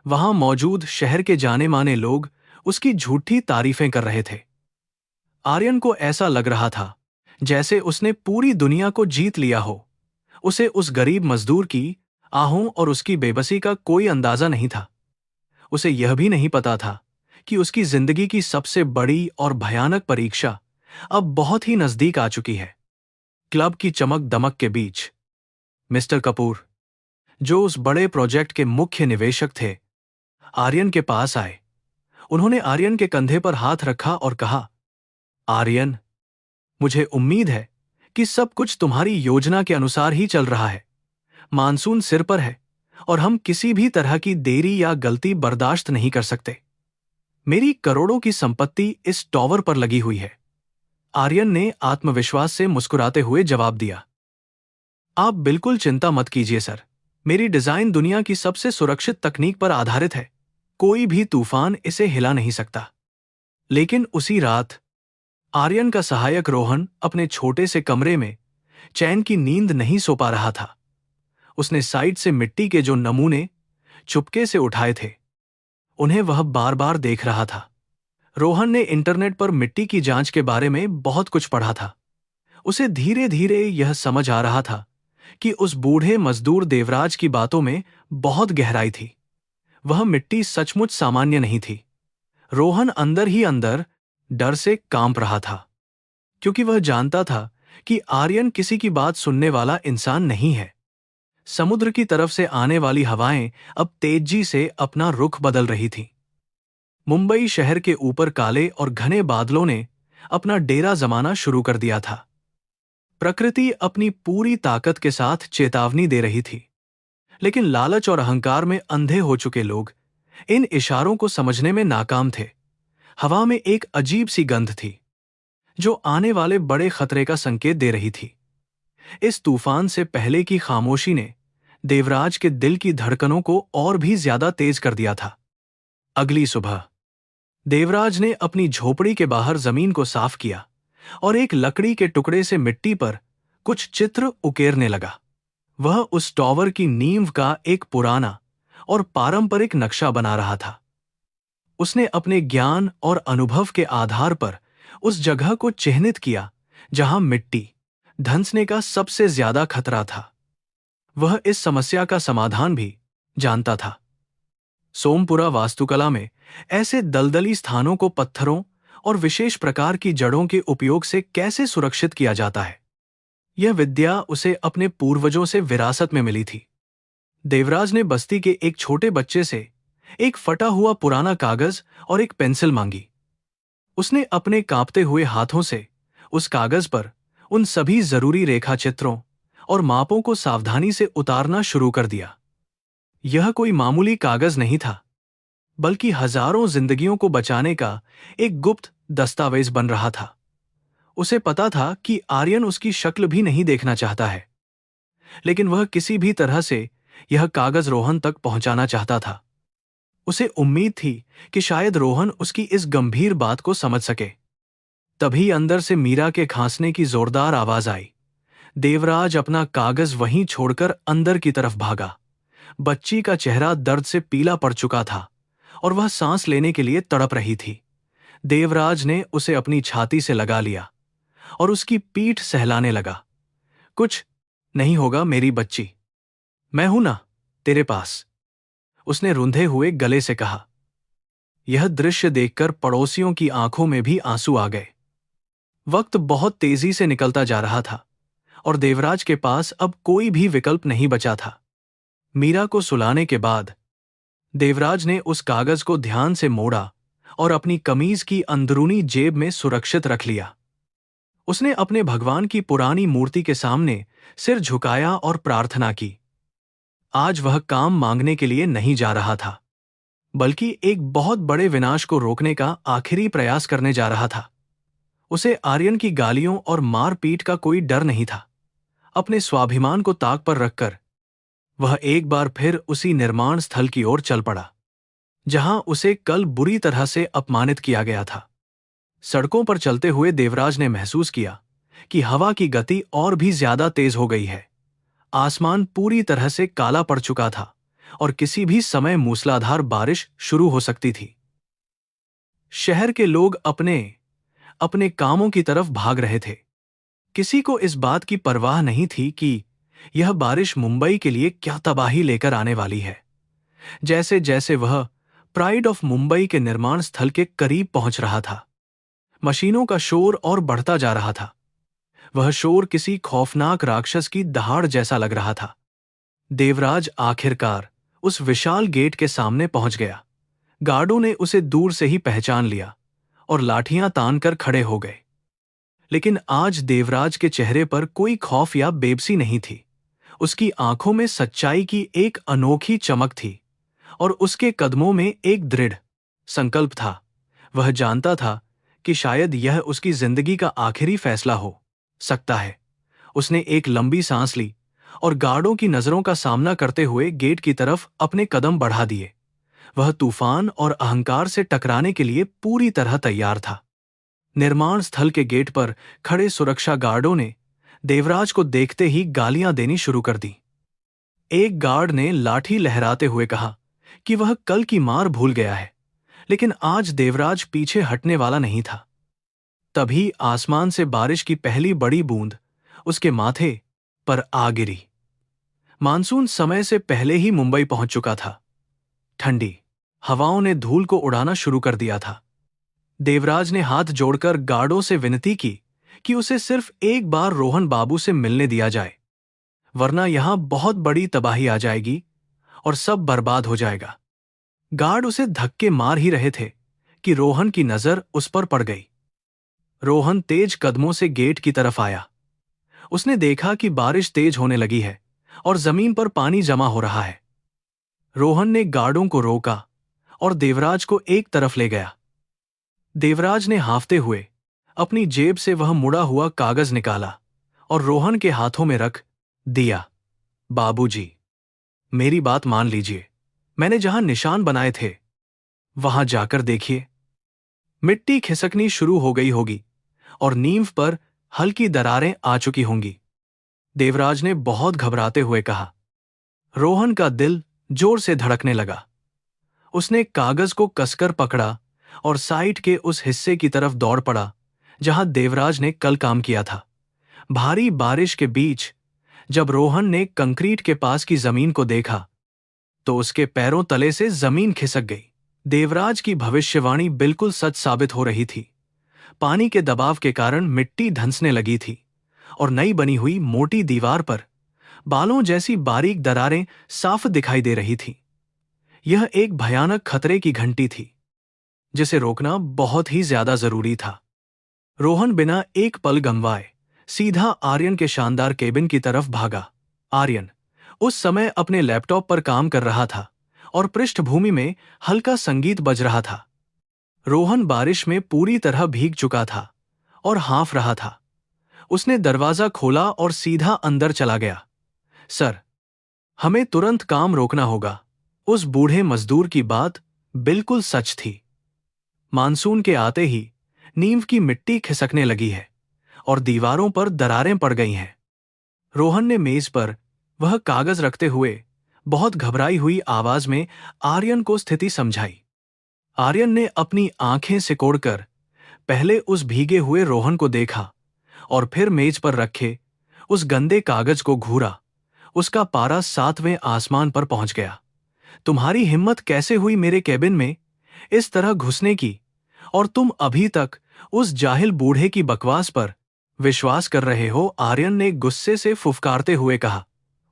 वहां मौजूद शहर के जाने माने लोग उसकी झूठी तारीफें कर रहे थे। आर्यन को ऐसा लग रहा था जैसे उसने पूरी दुनिया को जीत लिया हो। उसे उस गरीब मजदूर की आहों और उसकी बेबसी का कोई अंदाजा नहीं था। उसे यह भी नहीं पता था कि उसकी जिंदगी की सबसे बड़ी और भयानक परीक्षा अब बहुत ही नजदीक आ चुकी है। क्लब की चमक दमक के बीच मिस्टर कपूर, जो उस बड़े प्रोजेक्ट के मुख्य निवेशक थे, आर्यन के पास आए। उन्होंने आर्यन के कंधे पर हाथ रखा और कहा, आर्यन, मुझे उम्मीद है कि सब कुछ तुम्हारी योजना के अनुसार ही चल रहा है। मानसून सिर पर है और हम किसी भी तरह की देरी या गलती बर्दाश्त नहीं कर सकते। मेरी करोड़ों की संपत्ति इस टॉवर पर लगी हुई है। आर्यन ने आत्मविश्वास से मुस्कुराते हुए जवाब दिया, आप बिल्कुल चिंता मत कीजिए सर। मेरी डिजाइन दुनिया की सबसे सुरक्षित तकनीक पर आधारित है। कोई भी तूफान इसे हिला नहीं सकता। लेकिन उसी रात आर्यन का सहायक रोहन अपने छोटे से कमरे में चैन की नींद नहीं सो पा रहा था। उसने साइड से मिट्टी के जो नमूने चुपके से उठाए थे, उन्हें वह बार बार देख रहा था। रोहन ने इंटरनेट पर मिट्टी की जांच के बारे में बहुत कुछ पढ़ा था। उसे धीरे धीरे यह समझ आ रहा था कि उस बूढ़े मजदूर देवराज की बातों में बहुत गहराई थी। वह मिट्टी सचमुच सामान्य नहीं थी। रोहन अंदर ही अंदर डर से कांप रहा था, क्योंकि वह जानता था कि आर्यन किसी की बात सुनने वाला इंसान नहीं है। समुद्र की तरफ से आने वाली हवाएं अब तेजी से अपना रुख बदल रही थीं। मुंबई शहर के ऊपर काले और घने बादलों ने अपना डेरा जमाना शुरू कर दिया था। प्रकृति अपनी पूरी ताकत के साथ चेतावनी दे रही थी, लेकिन लालच और अहंकार में अंधे हो चुके लोग इन इशारों को समझने में नाकाम थे। हवा में एक अजीब सी गंध थी, जो आने वाले बड़े खतरे का संकेत दे रही थी। इस तूफान से पहले की खामोशी ने देवराज के दिल की धड़कनों को और भी ज्यादा तेज कर दिया था। अगली सुबह देवराज ने अपनी झोपड़ी के बाहर जमीन को साफ किया और एक लकड़ी के टुकड़े से मिट्टी पर कुछ चित्र उकेरने लगा। वह उस टॉवर की नींव का एक पुराना और पारंपरिक नक्शा बना रहा था। उसने अपने ज्ञान और अनुभव के आधार पर उस जगह को चिह्नित किया जहां मिट्टी धंसने का सबसे ज्यादा खतरा था। वह इस समस्या का समाधान भी जानता था। सोमपुरा वास्तुकला में ऐसे दलदली स्थानों को पत्थरों और विशेष प्रकार की जड़ों के उपयोग से कैसे सुरक्षित किया जाता है, यह विद्या उसे अपने पूर्वजों से विरासत में मिली थी। देवराज ने बस्ती के एक छोटे बच्चे से एक फटा हुआ पुराना कागज और एक पेंसिल मांगी। उसने अपने कांपते हुए हाथों से उस कागज पर उन सभी जरूरी रेखा चित्रों और मापों को सावधानी से उतारना शुरू कर दिया। यह कोई मामूली कागज नहीं था, बल्कि हजारों जिंदगियों को बचाने का एक गुप्त दस्तावेज बन रहा था। उसे पता था कि आर्यन उसकी शक्ल भी नहीं देखना चाहता है, लेकिन वह किसी भी तरह से यह कागज रोहन तक पहुंचाना चाहता था। उसे उम्मीद थी कि शायद रोहन उसकी इस गंभीर बात को समझ सके। तभी अंदर से मीरा के खांसने की जोरदार आवाज आई। देवराज अपना कागज वहीं छोड़कर अंदर की तरफ भागा। बच्ची का चेहरा दर्द से पीला पड़ चुका था और वह सांस लेने के लिए तड़प रही थी। देवराज ने उसे अपनी छाती से लगा लिया और उसकी पीठ सहलाने लगा। कुछ नहीं होगा मेरी बच्ची, मैं हूं ना तेरे पास, उसने रुंधे हुए गले से कहा। यह दृश्य देखकर पड़ोसियों की आंखों में भी आंसू आ गए। वक्त बहुत तेजी से निकलता जा रहा था और देवराज के पास अब कोई भी विकल्प नहीं बचा था। मीरा को सुलाने के बाद देवराज ने उस कागज को ध्यान से मोड़ा और अपनी कमीज की अंदरूनी जेब में सुरक्षित रख लिया। उसने अपने भगवान की पुरानी मूर्ति के सामने सिर झुकाया और प्रार्थना की। आज वह काम मांगने के लिए नहीं जा रहा था, बल्कि एक बहुत बड़े विनाश को रोकने का आखिरी प्रयास करने जा रहा था। उसे आर्यन की गालियों और मारपीट का कोई डर नहीं था। अपने स्वाभिमान को ताक पर रखकर वह एक बार फिर उसी निर्माण स्थल की ओर चल पड़ा, जहां उसे कल बुरी तरह से अपमानित किया गया था। सड़कों पर चलते हुए देवराज ने महसूस किया कि हवा की गति और भी ज्यादा तेज हो गई है। आसमान पूरी तरह से काला पड़ चुका था और किसी भी समय मूसलाधार बारिश शुरू हो सकती थी। शहर के लोग अपने अपने कामों की तरफ भाग रहे थे। किसी को इस बात की परवाह नहीं थी कि यह बारिश मुंबई के लिए क्या तबाही लेकर आने वाली है। जैसे जैसे वह प्राइड ऑफ मुंबई के निर्माण स्थल के करीब पहुंच रहा था, मशीनों का शोर और बढ़ता जा रहा था। वह शोर किसी खौफनाक राक्षस की दहाड़ जैसा लग रहा था। देवराज आखिरकार उस विशाल गेट के सामने पहुंच गया। गार्डों ने उसे दूर से ही पहचान लिया और लाठियां तानकर खड़े हो गए। लेकिन आज देवराज के चेहरे पर कोई खौफ या बेबसी नहीं थी। उसकी आंखों में सच्चाई की एक अनोखी चमक थी और उसके कदमों में एक दृढ़ संकल्प था। वह जानता था कि शायद यह उसकी जिंदगी का आखिरी फैसला हो सकता है। उसने एक लंबी सांस ली और गार्डों की नजरों का सामना करते हुए गेट की तरफ अपने कदम बढ़ा दिए। वह तूफान और अहंकार से टकराने के लिए पूरी तरह तैयार था। निर्माण स्थल के गेट पर खड़े सुरक्षा गार्डों ने देवराज को देखते ही गालियां देनी शुरू कर दी। एक गार्ड ने लाठी लहराते हुए कहा कि वह कल की मार भूल गया है, लेकिन आज देवराज पीछे हटने वाला नहीं था। तभी आसमान से बारिश की पहली बड़ी बूंद उसके माथे पर आ गिरी। मानसून समय से पहले ही मुंबई पहुंच चुका था। ठंडी हवाओं ने धूल को उड़ाना शुरू कर दिया था। देवराज ने हाथ जोड़कर गार्डों से विनती की कि उसे सिर्फ एक बार रोहन बाबू से मिलने दिया जाए, वरना यहां बहुत बड़ी तबाही आ जाएगी और सब बर्बाद हो जाएगा। गार्ड उसे धक्के मार ही रहे थे कि रोहन की नजर उस पर पड़ गई। रोहन तेज कदमों से गेट की तरफ आया। उसने देखा कि बारिश तेज होने लगी है और जमीन पर पानी जमा हो रहा है। रोहन ने गार्डों को रोका और देवराज को एक तरफ ले गया। देवराज ने हांफते हुए अपनी जेब से वह मुड़ा हुआ कागज निकाला और रोहन के हाथों में रख दिया। बाबूजी, मेरी बात मान लीजिए। मैंने जहां निशान बनाए थे वहां जाकर देखिए। मिट्टी खिसकनी शुरू हो गई होगी और नींव पर हल्की दरारें आ चुकी होंगी। देवराज ने बहुत घबराते हुए कहा। रोहन का दिल जोर से धड़कने लगा। उसने कागज को कसकर पकड़ा और साइट के उस हिस्से की तरफ दौड़ पड़ा जहां देवराज ने कल काम किया था। भारी बारिश के बीच जब रोहन ने कंक्रीट के पास की जमीन को देखा तो उसके पैरों तले से जमीन खिसक गई। देवराज की भविष्यवाणी बिल्कुल सच साबित हो रही थी। पानी के दबाव के कारण मिट्टी धंसने लगी थी और नई बनी हुई मोटी दीवार पर बालों जैसी बारीक दरारें साफ दिखाई दे रही थी। यह एक भयानक खतरे की घंटी थी जिसे रोकना बहुत ही ज्यादा जरूरी था। रोहन बिना एक पल गंवाए सीधा आर्यन के शानदार केबिन की तरफ भागा। आर्यन उस समय अपने लैपटॉप पर काम कर रहा था और पृष्ठभूमि में हल्का संगीत बज रहा था। रोहन बारिश में पूरी तरह भीग चुका था और हाँफ रहा था। उसने दरवाजा खोला और सीधा अंदर चला गया। सर, हमें तुरंत काम रोकना होगा। उस बूढ़े मजदूर की बात बिल्कुल सच थी। मानसून के आते ही नींव की मिट्टी खिसकने लगी है और दीवारों पर दरारें पड़ गई हैं। रोहन ने मेज पर वह कागज रखते हुए बहुत घबराई हुई आवाज में आर्यन को स्थिति समझाई। आर्यन ने अपनी आंखें सिकोड़कर पहले उस भीगे हुए रोहन को देखा और फिर मेज पर रखे उस गंदे कागज को घूरा। उसका पारा 7वें आसमान पर पहुंच गया। तुम्हारी हिम्मत कैसे हुई मेरे केबिन में इस तरह घुसने की, और तुम अभी तक उस जाहिल बूढ़े की बकवास पर विश्वास कर रहे हो? आर्यन ने गुस्से से फुफकारते हुए कहा।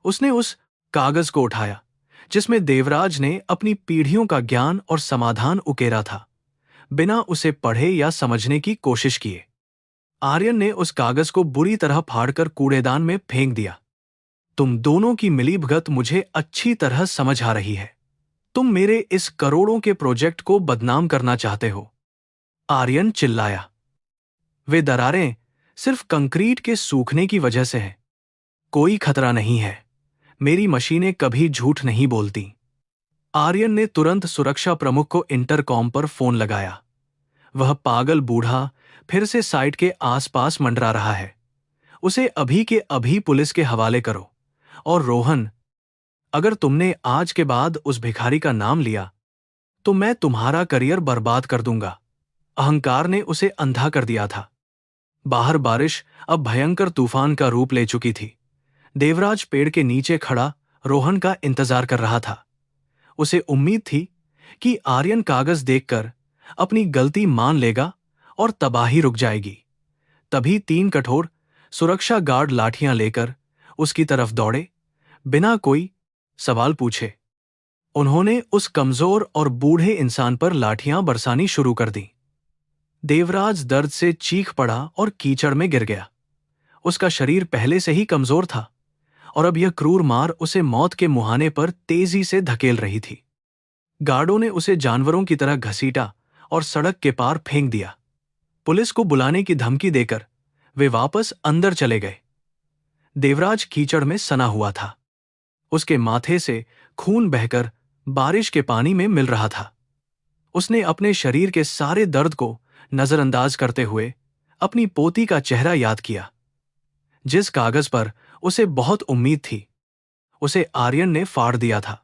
उसने उस कागज को उठाया जिसमें देवराज ने अपनी पीढ़ियों का ज्ञान और समाधान उकेरा था, बिना उसे पढ़े या समझने की कोशिश किए। आर्यन ने उस कागज को बुरी तरह फाड़कर कूड़ेदान में फेंक दिया। तुम दोनों की मिलीभगत मुझे अच्छी तरह समझ आ रही है। तुम मेरे इस करोड़ों के प्रोजेक्ट को बदनाम करना चाहते हो। आर्यन चिल्लाया। वे दरारें सिर्फ कंक्रीट के सूखने की वजह से हैं। कोई खतरा नहीं है। मेरी मशीनें कभी झूठ नहीं बोलती। आर्यन ने तुरंत सुरक्षा प्रमुख को इंटरकॉम पर फोन लगाया। वह पागल बूढ़ा फिर से साइट के आसपास मंडरा रहा है। उसे अभी के अभी पुलिस के हवाले करो। और रोहन, अगर तुमने आज के बाद उस भिखारी का नाम लिया तो मैं तुम्हारा करियर बर्बाद कर दूंगा। अहंकार ने उसे अंधा कर दिया था। बाहर बारिश अब भयंकर तूफान का रूप ले चुकी थी। देवराज पेड़ के नीचे खड़ा रोहन का इंतजार कर रहा था। उसे उम्मीद थी कि आर्यन कागज देखकर अपनी गलती मान लेगा और तबाही रुक जाएगी। तभी 3 कठोर सुरक्षा गार्ड लाठियां लेकर उसकी तरफ दौड़े, बिना कोई सवाल पूछे। उन्होंने उस कमजोर और बूढ़े इंसान पर लाठियां बरसानी शुरू कर दी। देवराज दर्द से चीख पड़ा और कीचड़ में गिर गया। उसका शरीर पहले से ही कमजोर था और अब यह क्रूर मार उसे मौत के मुहाने पर तेजी से धकेल रही थी। गार्डों ने उसे जानवरों की तरह घसीटा और सड़क के पार फेंक दिया। पुलिस को बुलाने की धमकी देकर वे वापस अंदर चले गए। देवराज कीचड़ में सना हुआ था। उसके माथे से खून बहकर बारिश के पानी में मिल रहा था। उसने अपने शरीर के सारे दर्द को नजरअंदाज करते हुए अपनी पोती का चेहरा याद किया, जिस कागज पर उसे बहुत उम्मीद थी। उसे आर्यन ने फाड़ दिया था।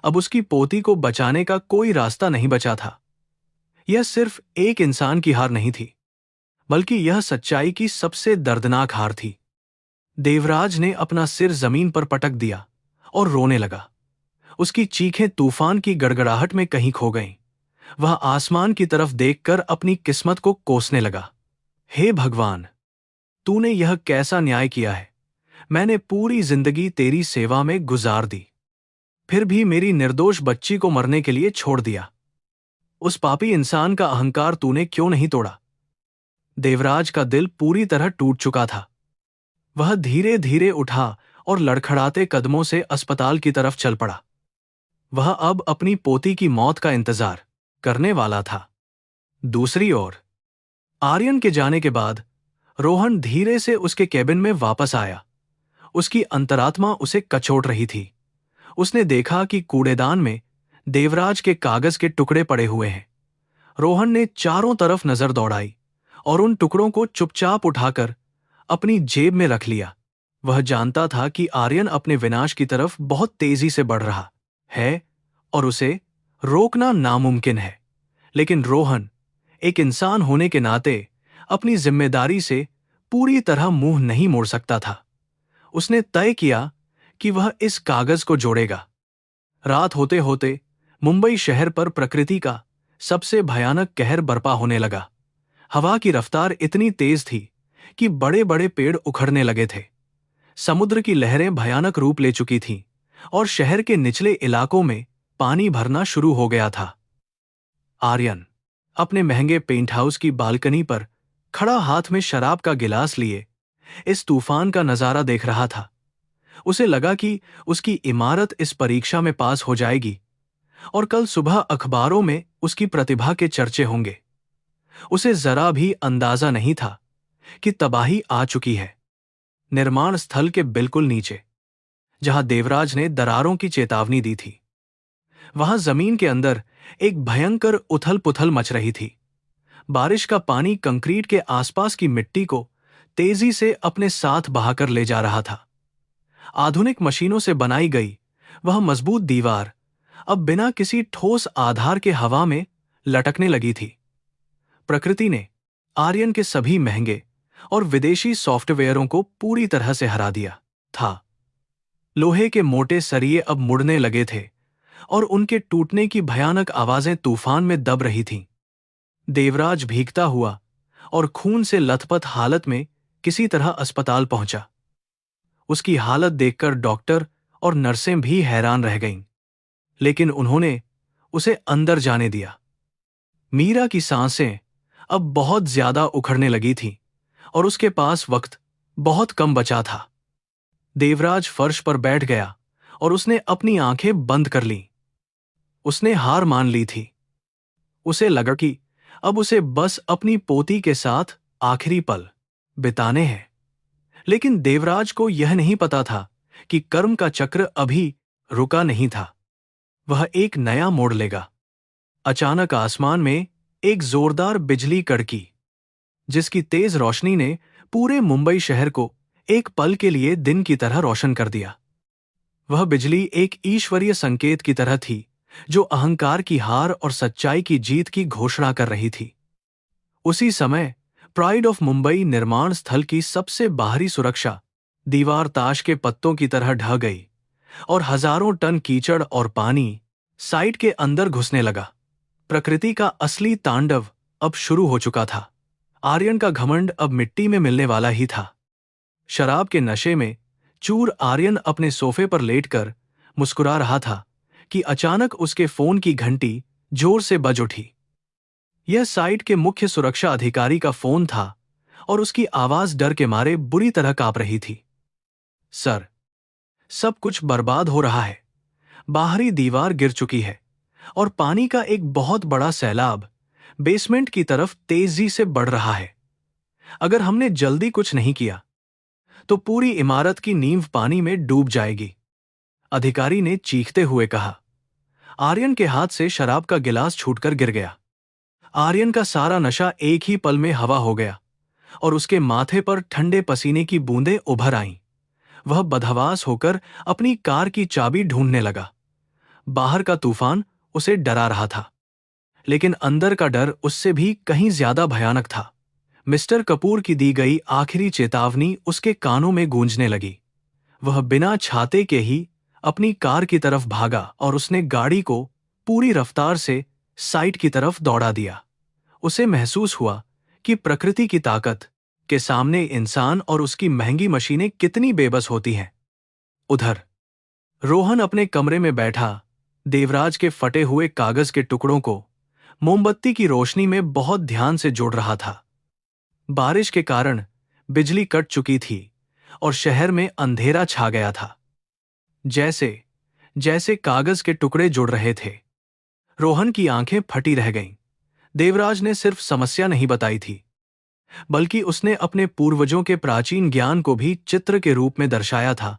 अब उसकी पोती को बचाने का कोई रास्ता नहीं बचा था। यह सिर्फ एक इंसान की हार नहीं थी, बल्कि यह सच्चाई की सबसे दर्दनाक हार थी। देवराज ने अपना सिर जमीन पर पटक दिया और रोने लगा। उसकी चीखें तूफान की गड़गड़ाहट में कहीं खो गईं। वह आसमान की तरफ देखकर अपनी किस्मत को कोसने लगा। हे भगवान, तूने यह कैसा न्याय किया है? मैंने पूरी जिंदगी तेरी सेवा में गुजार दी, फिर भी मेरी निर्दोष बच्ची को मरने के लिए छोड़ दिया। उस पापी इंसान का अहंकार तूने क्यों नहीं तोड़ा? देवराज का दिल पूरी तरह टूट चुका था। वह धीरे धीरे उठा और लड़खड़ाते कदमों से अस्पताल की तरफ चल पड़ा। वह अब अपनी पोती की मौत का इंतजार करने वाला था। दूसरी ओर आर्यन के जाने के बाद रोहन धीरे से उसके केबिन में वापस आया। उसकी अंतरात्मा उसे कचोट रही थी। उसने देखा कि कूड़ेदान में देवराज के कागज के टुकड़े पड़े हुए हैं। रोहन ने चारों तरफ नजर दौड़ाई और उन टुकड़ों को चुपचाप उठाकर अपनी जेब में रख लिया। वह जानता था कि आर्यन अपने विनाश की तरफ बहुत तेजी से बढ़ रहा है और उसे रोकना नामुमकिन है। लेकिन रोहन, एक इंसान होने के नाते, अपनी जिम्मेदारी से पूरी तरह मुंह नहीं मोड़ सकता था। उसने तय किया कि वह इस कागज को जोड़ेगा। रात होते होते मुंबई शहर पर प्रकृति का सबसे भयानक कहर बरपा होने लगा। हवा की रफ्तार इतनी तेज थी कि बड़े बड़े पेड़ उखड़ने लगे थे। समुद्र की लहरें भयानक रूप ले चुकी थीं और शहर के निचले इलाकों में पानी भरना शुरू हो गया था। आर्यन अपने महंगे पेंट हाउस की बालकनी पर खड़ा हाथ में शराब का गिलास लिए इस तूफान का नजारा देख रहा था। उसे लगा कि उसकी इमारत इस परीक्षा में पास हो जाएगी और कल सुबह अखबारों में उसकी प्रतिभा के चर्चे होंगे। उसे जरा भी अंदाजा नहीं था कि तबाही आ चुकी है। निर्माण स्थल के बिल्कुल नीचे, जहां देवराज ने दरारों की चेतावनी दी थी, वहां जमीन के अंदर एक भयंकर उथल पुथल मच रही थी। बारिश का पानी कंक्रीट के आसपास की मिट्टी को तेजी से अपने साथ बहाकर ले जा रहा था। आधुनिक मशीनों से बनाई गई वह मजबूत दीवार अब बिना किसी ठोस आधार के हवा में लटकने लगी थी। प्रकृति ने आर्यन के सभी महंगे और विदेशी सॉफ्टवेयरों को पूरी तरह से हरा दिया था। लोहे के मोटे सरिये अब मुड़ने लगे थे और उनके टूटने की भयानक आवाजें तूफान में दब रही थीं। देवराज भीगता हुआ और खून से लथपथ हालत में किसी तरह अस्पताल पहुंचा। उसकी हालत देखकर डॉक्टर और नर्सें भी हैरान रह गईं, लेकिन उन्होंने उसे अंदर जाने दिया। मीरा की सांसें अब बहुत ज्यादा उखड़ने लगी थीं और उसके पास वक्त बहुत कम बचा था। देवराज फर्श पर बैठ गया और उसने अपनी आंखें बंद कर लीं। उसने हार मान ली थी। उसे लगा कि अब उसे बस अपनी पोती के साथ आखिरी पल बिताने हैं। लेकिन देवराज को यह नहीं पता था कि कर्म का चक्र अभी रुका नहीं था। वह एक नया मोड़ लेगा। अचानक आसमान में एक जोरदार बिजली कड़की, जिसकी तेज रोशनी ने पूरे मुंबई शहर को एक पल के लिए दिन की तरह रोशन कर दिया। वह बिजली एक ईश्वरीय संकेत की तरह थी, जो अहंकार की हार और सच्चाई की जीत की घोषणा कर रही थी। उसी समय प्राइड ऑफ मुंबई निर्माण स्थल की सबसे बाहरी सुरक्षा दीवार ताश के पत्तों की तरह ढह गई और हजारों टन कीचड़ और पानी साइट के अंदर घुसने लगा। प्रकृति का असली तांडव अब शुरू हो चुका था। आर्यन का घमंड अब मिट्टी में मिलने वाला ही था। शराब के नशे में चूर आर्यन अपने सोफे पर लेटकर मुस्कुरा रहा था कि अचानक उसके फोन की घंटी जोर से बज उठी। यह साइट के मुख्य सुरक्षा अधिकारी का फोन था और उसकी आवाज डर के मारे बुरी तरह कांप रही थी। सर, सब कुछ बर्बाद हो रहा है। बाहरी दीवार गिर चुकी है और पानी का एक बहुत बड़ा सैलाब बेसमेंट की तरफ तेजी से बढ़ रहा है। अगर हमने जल्दी कुछ नहीं किया तो पूरी इमारत की नींव पानी में डूब जाएगी, अधिकारी ने चीखते हुए कहा। आर्यन के हाथ से शराब का गिलास छूटकर गिर गया। आर्यन का सारा नशा एक ही पल में हवा हो गया और उसके माथे पर ठंडे पसीने की बूंदें उभर आईं। वह बदहवास होकर अपनी कार की चाबी ढूंढने लगा। बाहर का तूफान उसे डरा रहा था, लेकिन अंदर का डर उससे भी कहीं ज्यादा भयानक था। मिस्टर कपूर की दी गई आखिरी चेतावनी उसके कानों में गूंजने लगी। वह बिना छाते के ही अपनी कार की तरफ भागा और उसने गाड़ी को पूरी रफ्तार से साइट की तरफ दौड़ा दिया। उसे महसूस हुआ कि प्रकृति की ताकत के सामने इंसान और उसकी महंगी मशीनें कितनी बेबस होती हैं। उधर रोहन अपने कमरे में बैठा देवराज के फटे हुए कागज के टुकड़ों को मोमबत्ती की रोशनी में बहुत ध्यान से जोड़ रहा था। बारिश के कारण बिजली कट चुकी थी और शहर में अंधेरा छा गया था। जैसे जैसे कागज के टुकड़े जुड़ रहे थे, रोहन की आंखें फटी रह गईं। देवराज ने सिर्फ समस्या नहीं बताई थी, बल्कि उसने अपने पूर्वजों के प्राचीन ज्ञान को भी चित्र के रूप में दर्शाया था,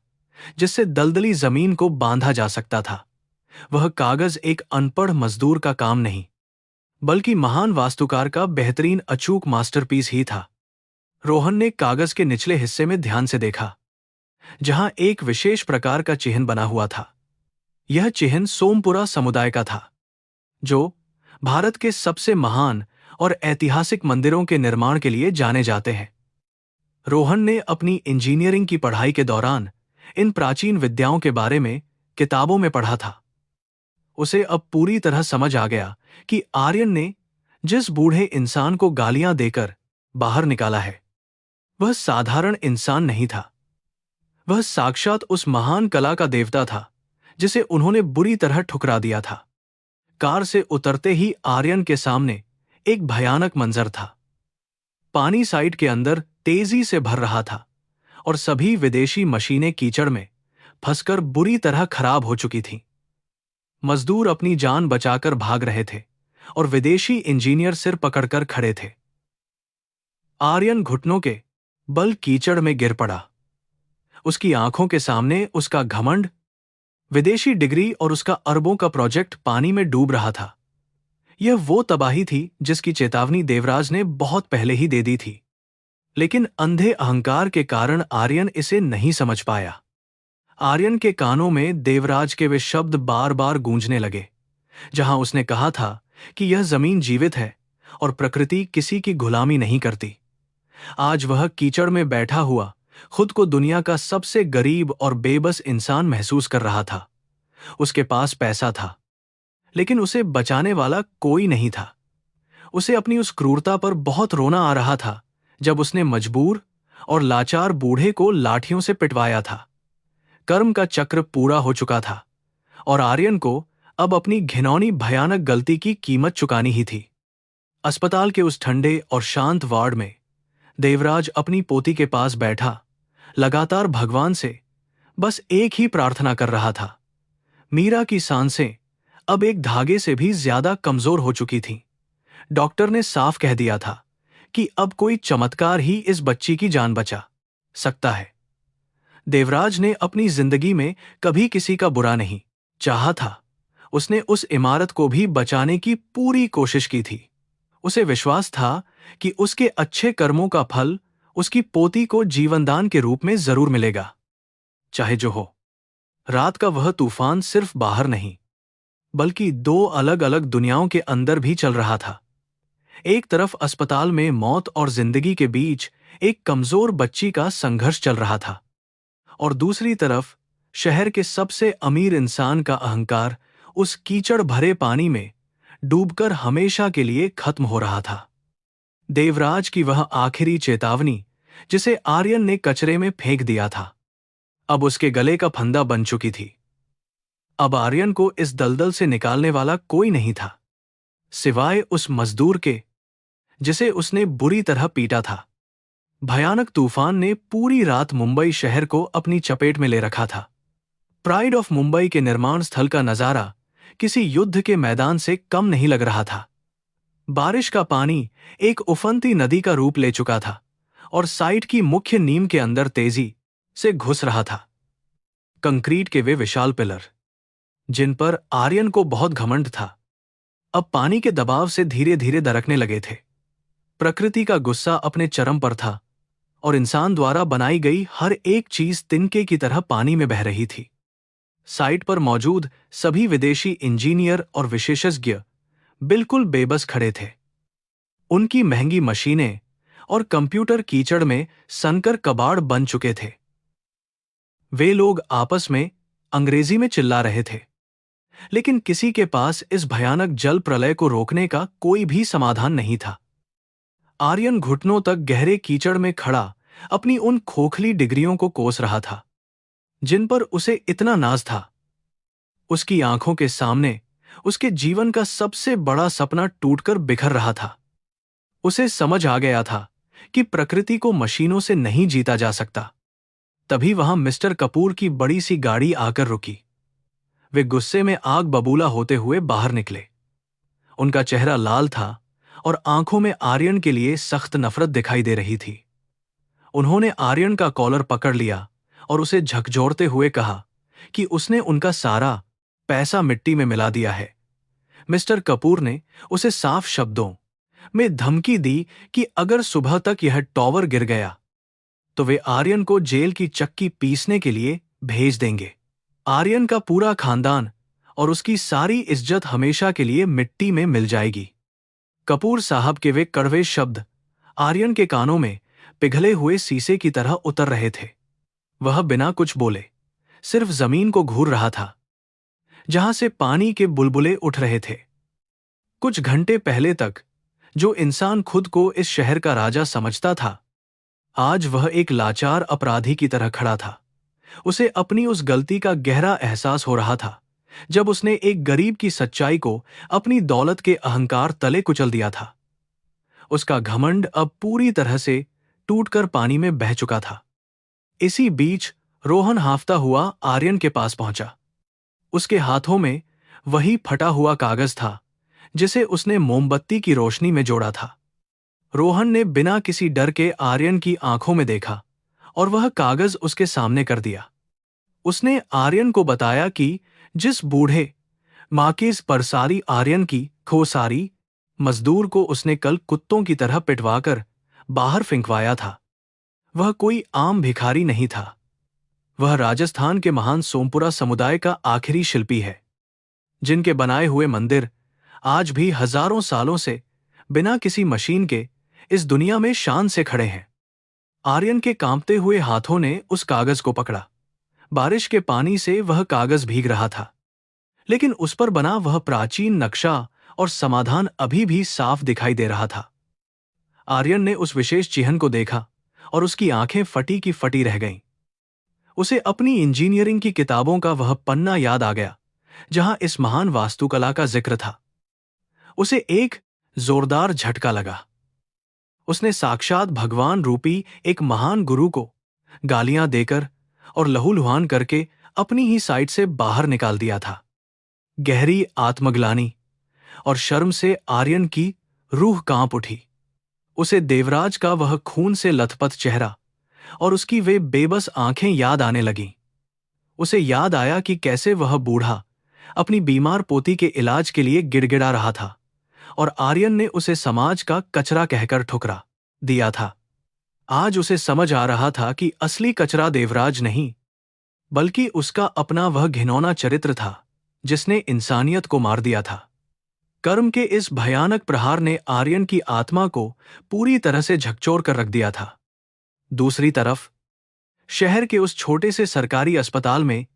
जिससे दलदली जमीन को बांधा जा सकता था। वह कागज एक अनपढ़ मजदूर का काम नहीं, बल्कि महान वास्तुकार का बेहतरीन अचूक मास्टरपीस ही था। रोहन ने कागज के निचले हिस्से में ध्यान से देखा, जहां एक विशेष प्रकार का चिन्ह बना हुआ था। यह चिन्ह सोमपुरा समुदाय का था, जो भारत के सबसे महान और ऐतिहासिक मंदिरों के निर्माण के लिए जाने जाते हैं। रोहन ने अपनी इंजीनियरिंग की पढ़ाई के दौरान इन प्राचीन विद्याओं के बारे में किताबों में पढ़ा था। उसे अब पूरी तरह समझ आ गया कि आर्यन ने जिस बूढ़े इंसान को गालियां देकर बाहर निकाला है, वह साधारण इंसान नहीं था। वह साक्षात उस महान कला का देवता था जिसे उन्होंने बुरी तरह ठुकरा दिया था। कार से उतरते ही आर्यन के सामने एक भयानक मंजर था। पानी साइट के अंदर तेजी से भर रहा था और सभी विदेशी मशीनें कीचड़ में फंसकर बुरी तरह खराब हो चुकी थीं। मजदूर अपनी जान बचाकर भाग रहे थे और विदेशी इंजीनियर सिर पकड़कर खड़े थे। आर्यन घुटनों के बल कीचड़ में गिर पड़ा। उसकी आंखों के सामने उसका घमंड, विदेशी डिग्री और उसका अरबों का प्रोजेक्ट पानी में डूब रहा था। यह वो तबाही थी जिसकी चेतावनी देवराज ने बहुत पहले ही दे दी थी, लेकिन अंधे अहंकार के कारण आर्यन इसे नहीं समझ पाया। आर्यन के कानों में देवराज के वे शब्द बार बार गूंजने लगे, जहां उसने कहा था कि यह जमीन जीवित है और प्रकृति किसी की गुलामी नहीं करती। आज वह कीचड़ में बैठा हुआ खुद को दुनिया का सबसे गरीब और बेबस इंसान महसूस कर रहा था। उसके पास पैसा था, लेकिन उसे बचाने वाला कोई नहीं था। उसे अपनी उस क्रूरता पर बहुत रोना आ रहा था जब उसने मजबूर और लाचार बूढ़े को लाठियों से पिटवाया था। कर्म का चक्र पूरा हो चुका था और आर्यन को अब अपनी घिनौनी भयानक गलती की कीमत चुकानी ही थी। अस्पताल के उस ठंडे और शांत वार्ड में देवराज अपनी पोती के पास बैठा लगातार भगवान से बस एक ही प्रार्थना कर रहा था। मीरा की सांसें अब एक धागे से भी ज्यादा कमजोर हो चुकी थीं। डॉक्टर ने साफ कह दिया था कि अब कोई चमत्कार ही इस बच्ची की जान बचा सकता है। देवराज ने अपनी जिंदगी में कभी किसी का बुरा नहीं चाहा था। उसने उस इमारत को भी बचाने की पूरी कोशिश की थी। उसे विश्वास था कि उसके अच्छे कर्मों का फल उसकी पोती को जीवनदान के रूप में जरूर मिलेगा, चाहे जो हो। रात का वह तूफान सिर्फ बाहर नहीं, बल्कि दो अलग अलग दुनियाओं के अंदर भी चल रहा था। एक तरफ अस्पताल में मौत और जिंदगी के बीच एक कमजोर बच्ची का संघर्ष चल रहा था, और दूसरी तरफ शहर के सबसे अमीर इंसान का अहंकार उस कीचड़ भरे पानी में डूबकर हमेशा के लिए खत्म हो रहा था। देवराज की वह आखिरी चेतावनी, जिसे आर्यन ने कचरे में फेंक दिया था, अब उसके गले का फंदा बन चुकी थी। अब आर्यन को इस दलदल से निकालने वाला कोई नहीं था, सिवाय उस मजदूर के जिसे उसने बुरी तरह पीटा था। भयानक तूफान ने पूरी रात मुंबई शहर को अपनी चपेट में ले रखा था। प्राइड ऑफ मुंबई के निर्माण स्थल का नजारा किसी युद्ध के मैदान से कम नहीं लग रहा था। बारिश का पानी एक उफनती नदी का रूप ले चुका था और साइट की मुख्य नींव के अंदर तेजी से घुस रहा था। कंक्रीट के वे विशाल पिलर, जिन पर आर्यन को बहुत घमंड था, अब पानी के दबाव से धीरे धीरे दरकने लगे थे। प्रकृति का गुस्सा अपने चरम पर था और इंसान द्वारा बनाई गई हर एक चीज तिनके की तरह पानी में बह रही थी। साइट पर मौजूद सभी विदेशी इंजीनियर और विशेषज्ञ बिल्कुल बेबस खड़े थे। उनकी महंगी मशीनें और कंप्यूटर कीचड़ में सनकर कबाड़ बन चुके थे। वे लोग आपस में अंग्रेजी में चिल्ला रहे थे, लेकिन किसी के पास इस भयानक जल प्रलय को रोकने का कोई भी समाधान नहीं था। आर्यन घुटनों तक गहरे कीचड़ में खड़ा अपनी उन खोखली डिग्रियों को कोस रहा था जिन पर उसे इतना नाज था। उसकी आंखों के सामने उसके जीवन का सबसे बड़ा सपना टूटकर बिखर रहा था। उसे समझ आ गया था कि प्रकृति को मशीनों से नहीं जीता जा सकता। तभी वहां मिस्टर कपूर की बड़ी सी गाड़ी आकर रुकी। वे गुस्से में आग बबूला होते हुए बाहर निकले। उनका चेहरा लाल था और आंखों में आर्यन के लिए सख्त नफरत दिखाई दे रही थी। उन्होंने आर्यन का कॉलर पकड़ लिया और उसे झकझोरते हुए कहा कि उसने उनका सारा पैसा मिट्टी में मिला दिया है। मिस्टर कपूर ने उसे साफ शब्दों में धमकी दी कि अगर सुबह तक यह टॉवर गिर गया तो वे आर्यन को जेल की चक्की पीसने के लिए भेज देंगे। आर्यन का पूरा खानदान और उसकी सारी इज्जत हमेशा के लिए मिट्टी में मिल जाएगी। कपूर साहब के वे कड़वे शब्द आर्यन के कानों में पिघले हुए शीशे की तरह उतर रहे थे। वह बिना कुछ बोले सिर्फ जमीन को घूर रहा था, जहां से पानी के बुलबुले उठ रहे थे। कुछ घंटे पहले तक जो इंसान खुद को इस शहर का राजा समझता था, आज वह एक लाचार अपराधी की तरह खड़ा था। उसे अपनी उस गलती का गहरा एहसास हो रहा था जब उसने एक गरीब की सच्चाई को अपनी दौलत के अहंकार तले कुचल दिया था। उसका घमंड अब पूरी तरह से टूटकर पानी में बह चुका था। इसी बीच रोहन हांफता हुआ आर्यन के पास पहुंचा। उसके हाथों में वही फटा हुआ कागज था जिसे उसने मोमबत्ती की रोशनी में जोड़ा था। रोहन ने बिना किसी डर के आर्यन की आंखों में देखा और वह कागज उसके सामने कर दिया। उसने आर्यन को बताया कि जिस बूढ़े माकिस परसारी आर्यन की खोसारी मजदूर को उसने कल कुत्तों की तरह पिटवाकर बाहर फेंकवाया था, वह कोई आम भिखारी नहीं था। वह राजस्थान के महान सोमपुरा समुदाय का आखिरी शिल्पी है, जिनके बनाए हुए मंदिर आज भी हजारों सालों से बिना किसी मशीन के इस दुनिया में शान से खड़े हैं। आर्यन के कांपते हुए हाथों ने उस कागज को पकड़ा। बारिश के पानी से वह कागज भीग रहा था, लेकिन उस पर बना वह प्राचीन नक्शा और समाधान अभी भी साफ दिखाई दे रहा था। आर्यन ने उस विशेष चिन्ह को देखा और उसकी आंखें फटी की फटी रह गईं। उसे अपनी इंजीनियरिंग की किताबों का वह पन्ना याद आ गया जहां इस महान वास्तुकला का जिक्र था। उसे एक जोरदार झटका लगा। उसने साक्षात भगवान रूपी एक महान गुरु को गालियां देकर और लहूलुहान करके अपनी ही साइट से बाहर निकाल दिया था। गहरी आत्मग्लानि और शर्म से आर्यन की रूह कांप उठी। उसे देवराज का वह खून से लथपथ चेहरा और उसकी वे बेबस आंखें याद आने लगीं। उसे याद आया कि कैसे वह बूढ़ा अपनी बीमार पोती के इलाज के लिए गिड़गिड़ा रहा था और आर्यन ने उसे समाज का कचरा कहकर ठुकरा दिया था। आज उसे समझ आ रहा था कि असली कचरा देवराज नहीं, बल्कि उसका अपना वह घिनौना चरित्र था जिसने इंसानियत को मार दिया था। कर्म के इस भयानक प्रहार ने आर्यन की आत्मा को पूरी तरह से झकझोर कर रख दिया था। दूसरी तरफ शहर के उस छोटे से सरकारी अस्पताल में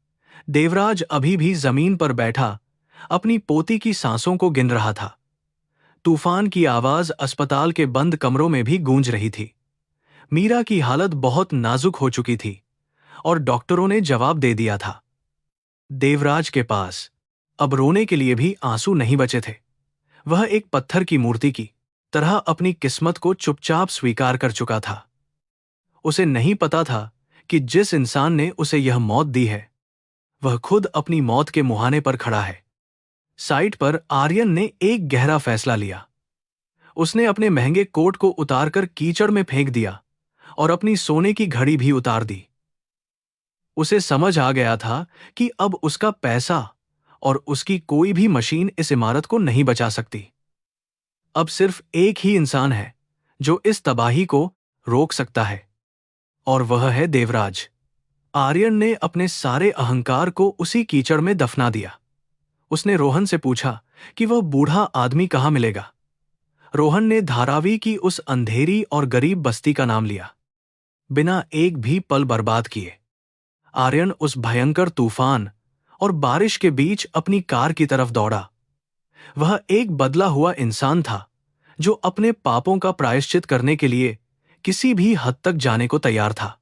देवराज अभी भी जमीन पर बैठा अपनी पोती की सांसों को गिन रहा था। तूफान की आवाज अस्पताल के बंद कमरों में भी गूंज रही थी। मीरा की हालत बहुत नाजुक हो चुकी थी और डॉक्टरों ने जवाब दे दिया था। देवराज के पास अब रोने के लिए भी आंसू नहीं बचे थे। वह एक पत्थर की मूर्ति की तरह अपनी किस्मत को चुपचाप स्वीकार कर चुका था। उसे नहीं पता था कि जिस इंसान ने उसे यह मौत दी है, वह खुद अपनी मौत के मुहाने पर खड़ा है। साइट पर आर्यन ने एक गहरा फैसला लिया। उसने अपने महंगे कोट को उतारकर कीचड़ में फेंक दिया और अपनी सोने की घड़ी भी उतार दी। उसे समझ आ गया था कि अब उसका पैसा और उसकी कोई भी मशीन इस इमारत को नहीं बचा सकती। अब सिर्फ एक ही इंसान है जो इस तबाही को रोक सकता है, और वह है देवराज। आर्यन ने अपने सारे अहंकार को उसी कीचड़ में दफना दिया। उसने रोहन से पूछा कि वह बूढ़ा आदमी कहाँ मिलेगा। रोहन ने धारावी की उस अंधेरी और गरीब बस्ती का नाम लिया। बिना एक भी पल बर्बाद किए आर्यन उस भयंकर तूफान और बारिश के बीच अपनी कार की तरफ दौड़ा। वह एक बदला हुआ इंसान था जो अपने पापों का प्रायश्चित करने के लिए किसी भी हद तक जाने को तैयार था।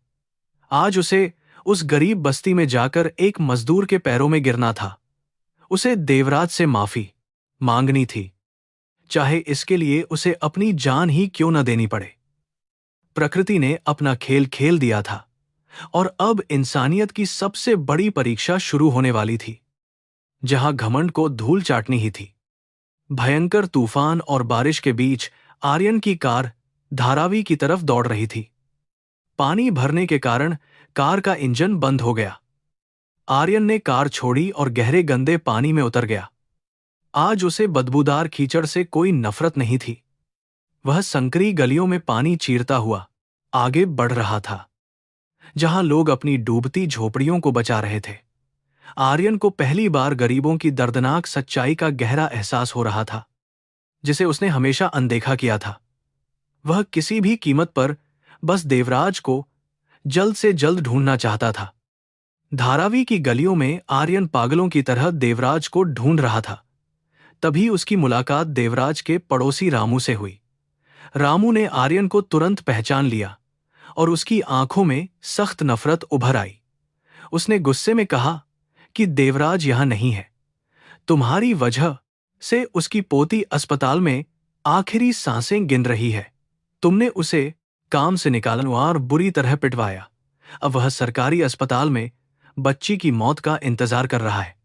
आज उसे उस गरीब बस्ती में जाकर एक मजदूर के पैरों में गिरना था। उसे देवराज से माफी मांगनी थी, चाहे इसके लिए उसे अपनी जान ही क्यों न देनी पड़े। प्रकृति ने अपना खेल खेल दिया था और अब इंसानियत की सबसे बड़ी परीक्षा शुरू होने वाली थी, जहां घमंड को धूल चाटनी ही थी। भयंकर तूफान और बारिश के बीच आर्यन की कार धारावी की तरफ दौड़ रही थी। पानी भरने के कारण कार का इंजन बंद हो गया। आर्यन ने कार छोड़ी और गहरे गंदे पानी में उतर गया। आज उसे बदबूदार कीचड़ से कोई नफरत नहीं थी। वह संकरी गलियों में पानी चीरता हुआ आगे बढ़ रहा था, जहां लोग अपनी डूबती झोपड़ियों को बचा रहे थे। आर्यन को पहली बार गरीबों की दर्दनाक सच्चाई का गहरा एहसास हो रहा था, जिसे उसने हमेशा अनदेखा किया था। वह किसी भी कीमत पर बस देवराज को जल्द से जल्द ढूंढना चाहता था। धारावी की गलियों में आर्यन पागलों की तरह देवराज को ढूंढ रहा था। तभी उसकी मुलाकात देवराज के पड़ोसी रामू से हुई। रामू ने आर्यन को तुरंत पहचान लिया और उसकी आंखों में सख्त नफरत उभर आई। उसने गुस्से में कहा कि देवराज यहां नहीं है। तुम्हारी वजह से उसकी पोती अस्पताल में आखिरी सांसें गिन रही है। तुमने उसे काम से निकाला और बुरी तरह पिटवाया। अब वह सरकारी अस्पताल में बच्ची की मौत का इंतजार कर रहा है।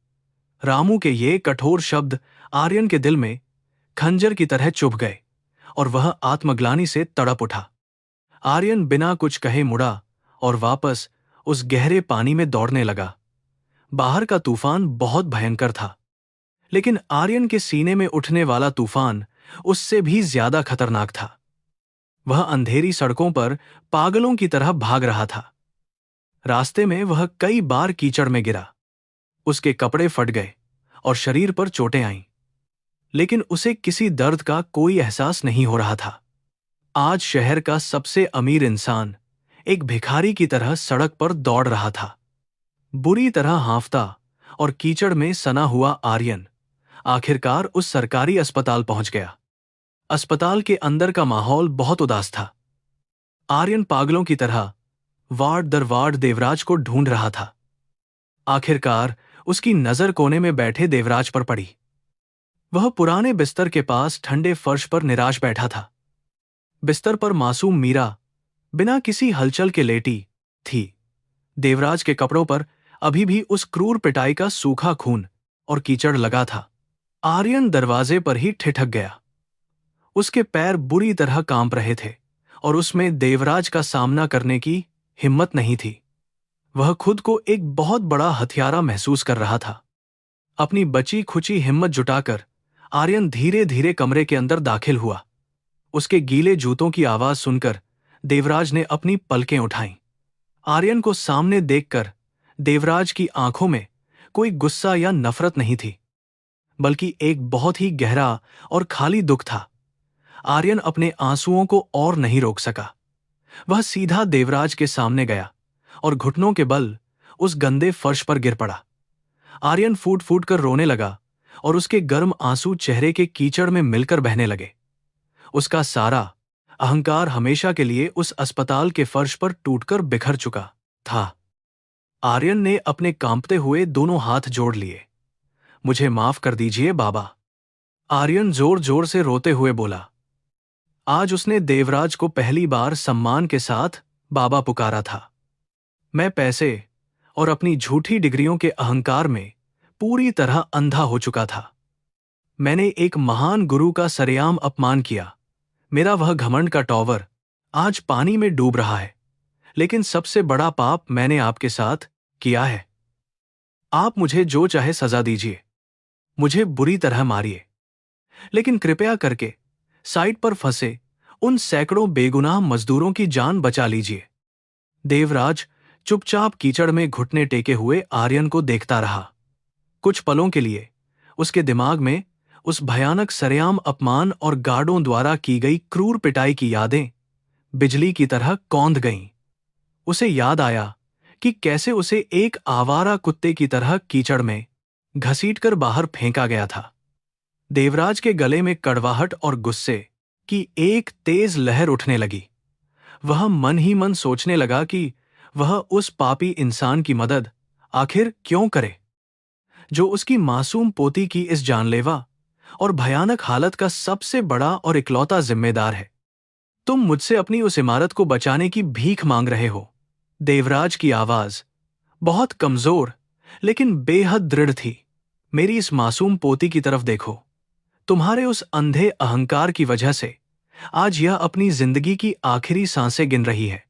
रामू के ये कठोर शब्द आर्यन के दिल में खंजर की तरह चुभ गए और वह आत्मग्लानि से तड़प उठा। आर्यन बिना कुछ कहे मुड़ा और वापस उस गहरे पानी में दौड़ने लगा। बाहर का तूफान बहुत भयंकर था, लेकिन आर्यन के सीने में उठने वाला तूफान उससे भी ज्यादा खतरनाक था। वह अंधेरी सड़कों पर पागलों की तरह भाग रहा था। रास्ते में वह कई बार कीचड़ में गिरा। उसके कपड़े फट गए और शरीर पर चोटें आईं, लेकिन उसे किसी दर्द का कोई एहसास नहीं हो रहा था। आज शहर का सबसे अमीर इंसान एक भिखारी की तरह सड़क पर दौड़ रहा था। बुरी तरह हांफता और कीचड़ में सना हुआ आर्यन आखिरकार उस सरकारी अस्पताल पहुंच गया। अस्पताल के अंदर का माहौल बहुत उदास था। आर्यन पागलों की तरह वार्ड दर वार्ड देवराज को ढूंढ रहा था। आखिरकार उसकी नजर कोने में बैठे देवराज पर पड़ी। वह पुराने बिस्तर के पास ठंडे फर्श पर निराश बैठा था। बिस्तर पर मासूम मीरा बिना किसी हलचल के लेटी थी। देवराज के कपड़ों पर अभी भी उस क्रूर पिटाई का सूखा खून और कीचड़ लगा था। आर्यन दरवाजे पर ही ठिठक गया। उसके पैर बुरी तरह कांप रहे थे और उसमें देवराज का सामना करने की हिम्मत नहीं थी। वह खुद को एक बहुत बड़ा हथियारा महसूस कर रहा था। अपनी बची खुची हिम्मत जुटाकर आर्यन धीरे धीरे कमरे के अंदर दाखिल हुआ। उसके गीले जूतों की आवाज सुनकर देवराज ने अपनी पलकें उठाईं। आर्यन को सामने देखकर देवराज की आंखों में कोई गुस्सा या नफरत नहीं थी, बल्कि एक बहुत ही गहरा और खाली दुख था। आर्यन अपने आंसुओं को और नहीं रोक सका। वह सीधा देवराज के सामने गया और घुटनों के बल उस गंदे फर्श पर गिर पड़ा। आर्यन फूट फूट कर रोने लगा और उसके गर्म आंसू चेहरे के कीचड़ में मिलकर बहने लगे। उसका सारा अहंकार हमेशा के लिए उस अस्पताल के फर्श पर टूटकर बिखर चुका था। आर्यन ने अपने कांपते हुए दोनों हाथ जोड़ लिए। मुझे माफ कर दीजिए बाबा, आर्यन जोर जोर से रोते हुए बोला। आज उसने देवराज को पहली बार सम्मान के साथ बाबा पुकारा था। मैं पैसे और अपनी झूठी डिग्रियों के अहंकार में पूरी तरह अंधा हो चुका था। मैंने एक महान गुरु का सरेआम अपमान किया। मेरा वह घमंड का टॉवर आज पानी में डूब रहा है। लेकिन सबसे बड़ा पाप मैंने आपके साथ किया है। आप मुझे जो चाहे सजा दीजिए, मुझे बुरी तरह मारिए, लेकिन कृपया करके साइट पर फंसे उन सैकड़ों बेगुनाह मजदूरों की जान बचा लीजिए। देवराज चुपचाप कीचड़ में घुटने टेके हुए आर्यन को देखता रहा। कुछ पलों के लिए उसके दिमाग में उस भयानक सरेआम अपमान और गार्डों द्वारा की गई क्रूर पिटाई की यादें बिजली की तरह कौंध गईं। उसे याद आया कि कैसे उसे एक आवारा कुत्ते की तरह कीचड़ में घसीटकर बाहर फेंका गया था। देवराज के गले में कड़वाहट और गुस्से की एक तेज लहर उठने लगी। वह मन ही मन सोचने लगा कि वह उस पापी इंसान की मदद आखिर क्यों करे, जो उसकी मासूम पोती की इस जानलेवा और भयानक हालत का सबसे बड़ा और इकलौता जिम्मेदार है। तुम मुझसे अपनी उस इमारत को बचाने की भीख मांग रहे हो। देवराज की आवाज बहुत कमजोर लेकिन बेहद दृढ़ थी। मेरी इस मासूम पोती की तरफ देखो। तुम्हारे उस अंधे अहंकार की वजह से आज यह अपनी जिंदगी की आखिरी सांसें गिन रही है।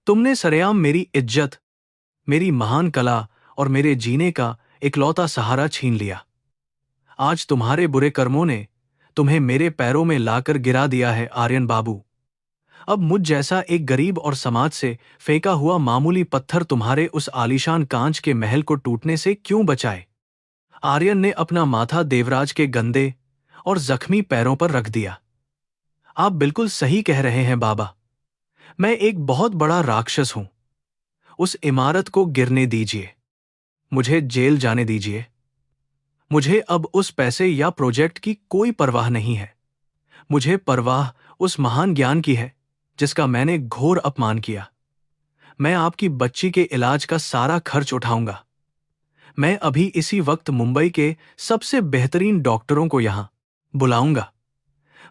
तुमने सरेआम मेरी इज्जत, मेरी महान कला और मेरे जीने का इकलौता सहारा छीन लिया। आज तुम्हारे बुरे कर्मों ने तुम्हें मेरे पैरों में लाकर गिरा दिया है आर्यन बाबू। अब मुझ जैसा एक गरीब और समाज से फेंका हुआ मामूली पत्थर तुम्हारे उस आलीशान कांच के महल को टूटने से क्यों बचाए। आर्यन ने अपना माथा देवराज के गंदे और जख्मी पैरों पर रख दिया। आप बिल्कुल सही कह रहे हैं बाबा। मैं एक बहुत बड़ा राक्षस हूं। उस इमारत को गिरने दीजिए। मुझे जेल जाने दीजिए। मुझे अब उस पैसे या प्रोजेक्ट की कोई परवाह नहीं है। मुझे परवाह उस महान ज्ञान की है जिसका मैंने घोर अपमान किया। मैं आपकी बच्ची के इलाज का सारा खर्च उठाऊंगा। मैं अभी इसी वक्त मुंबई के सबसे बेहतरीन डॉक्टरों को यहां बुलाऊंगा।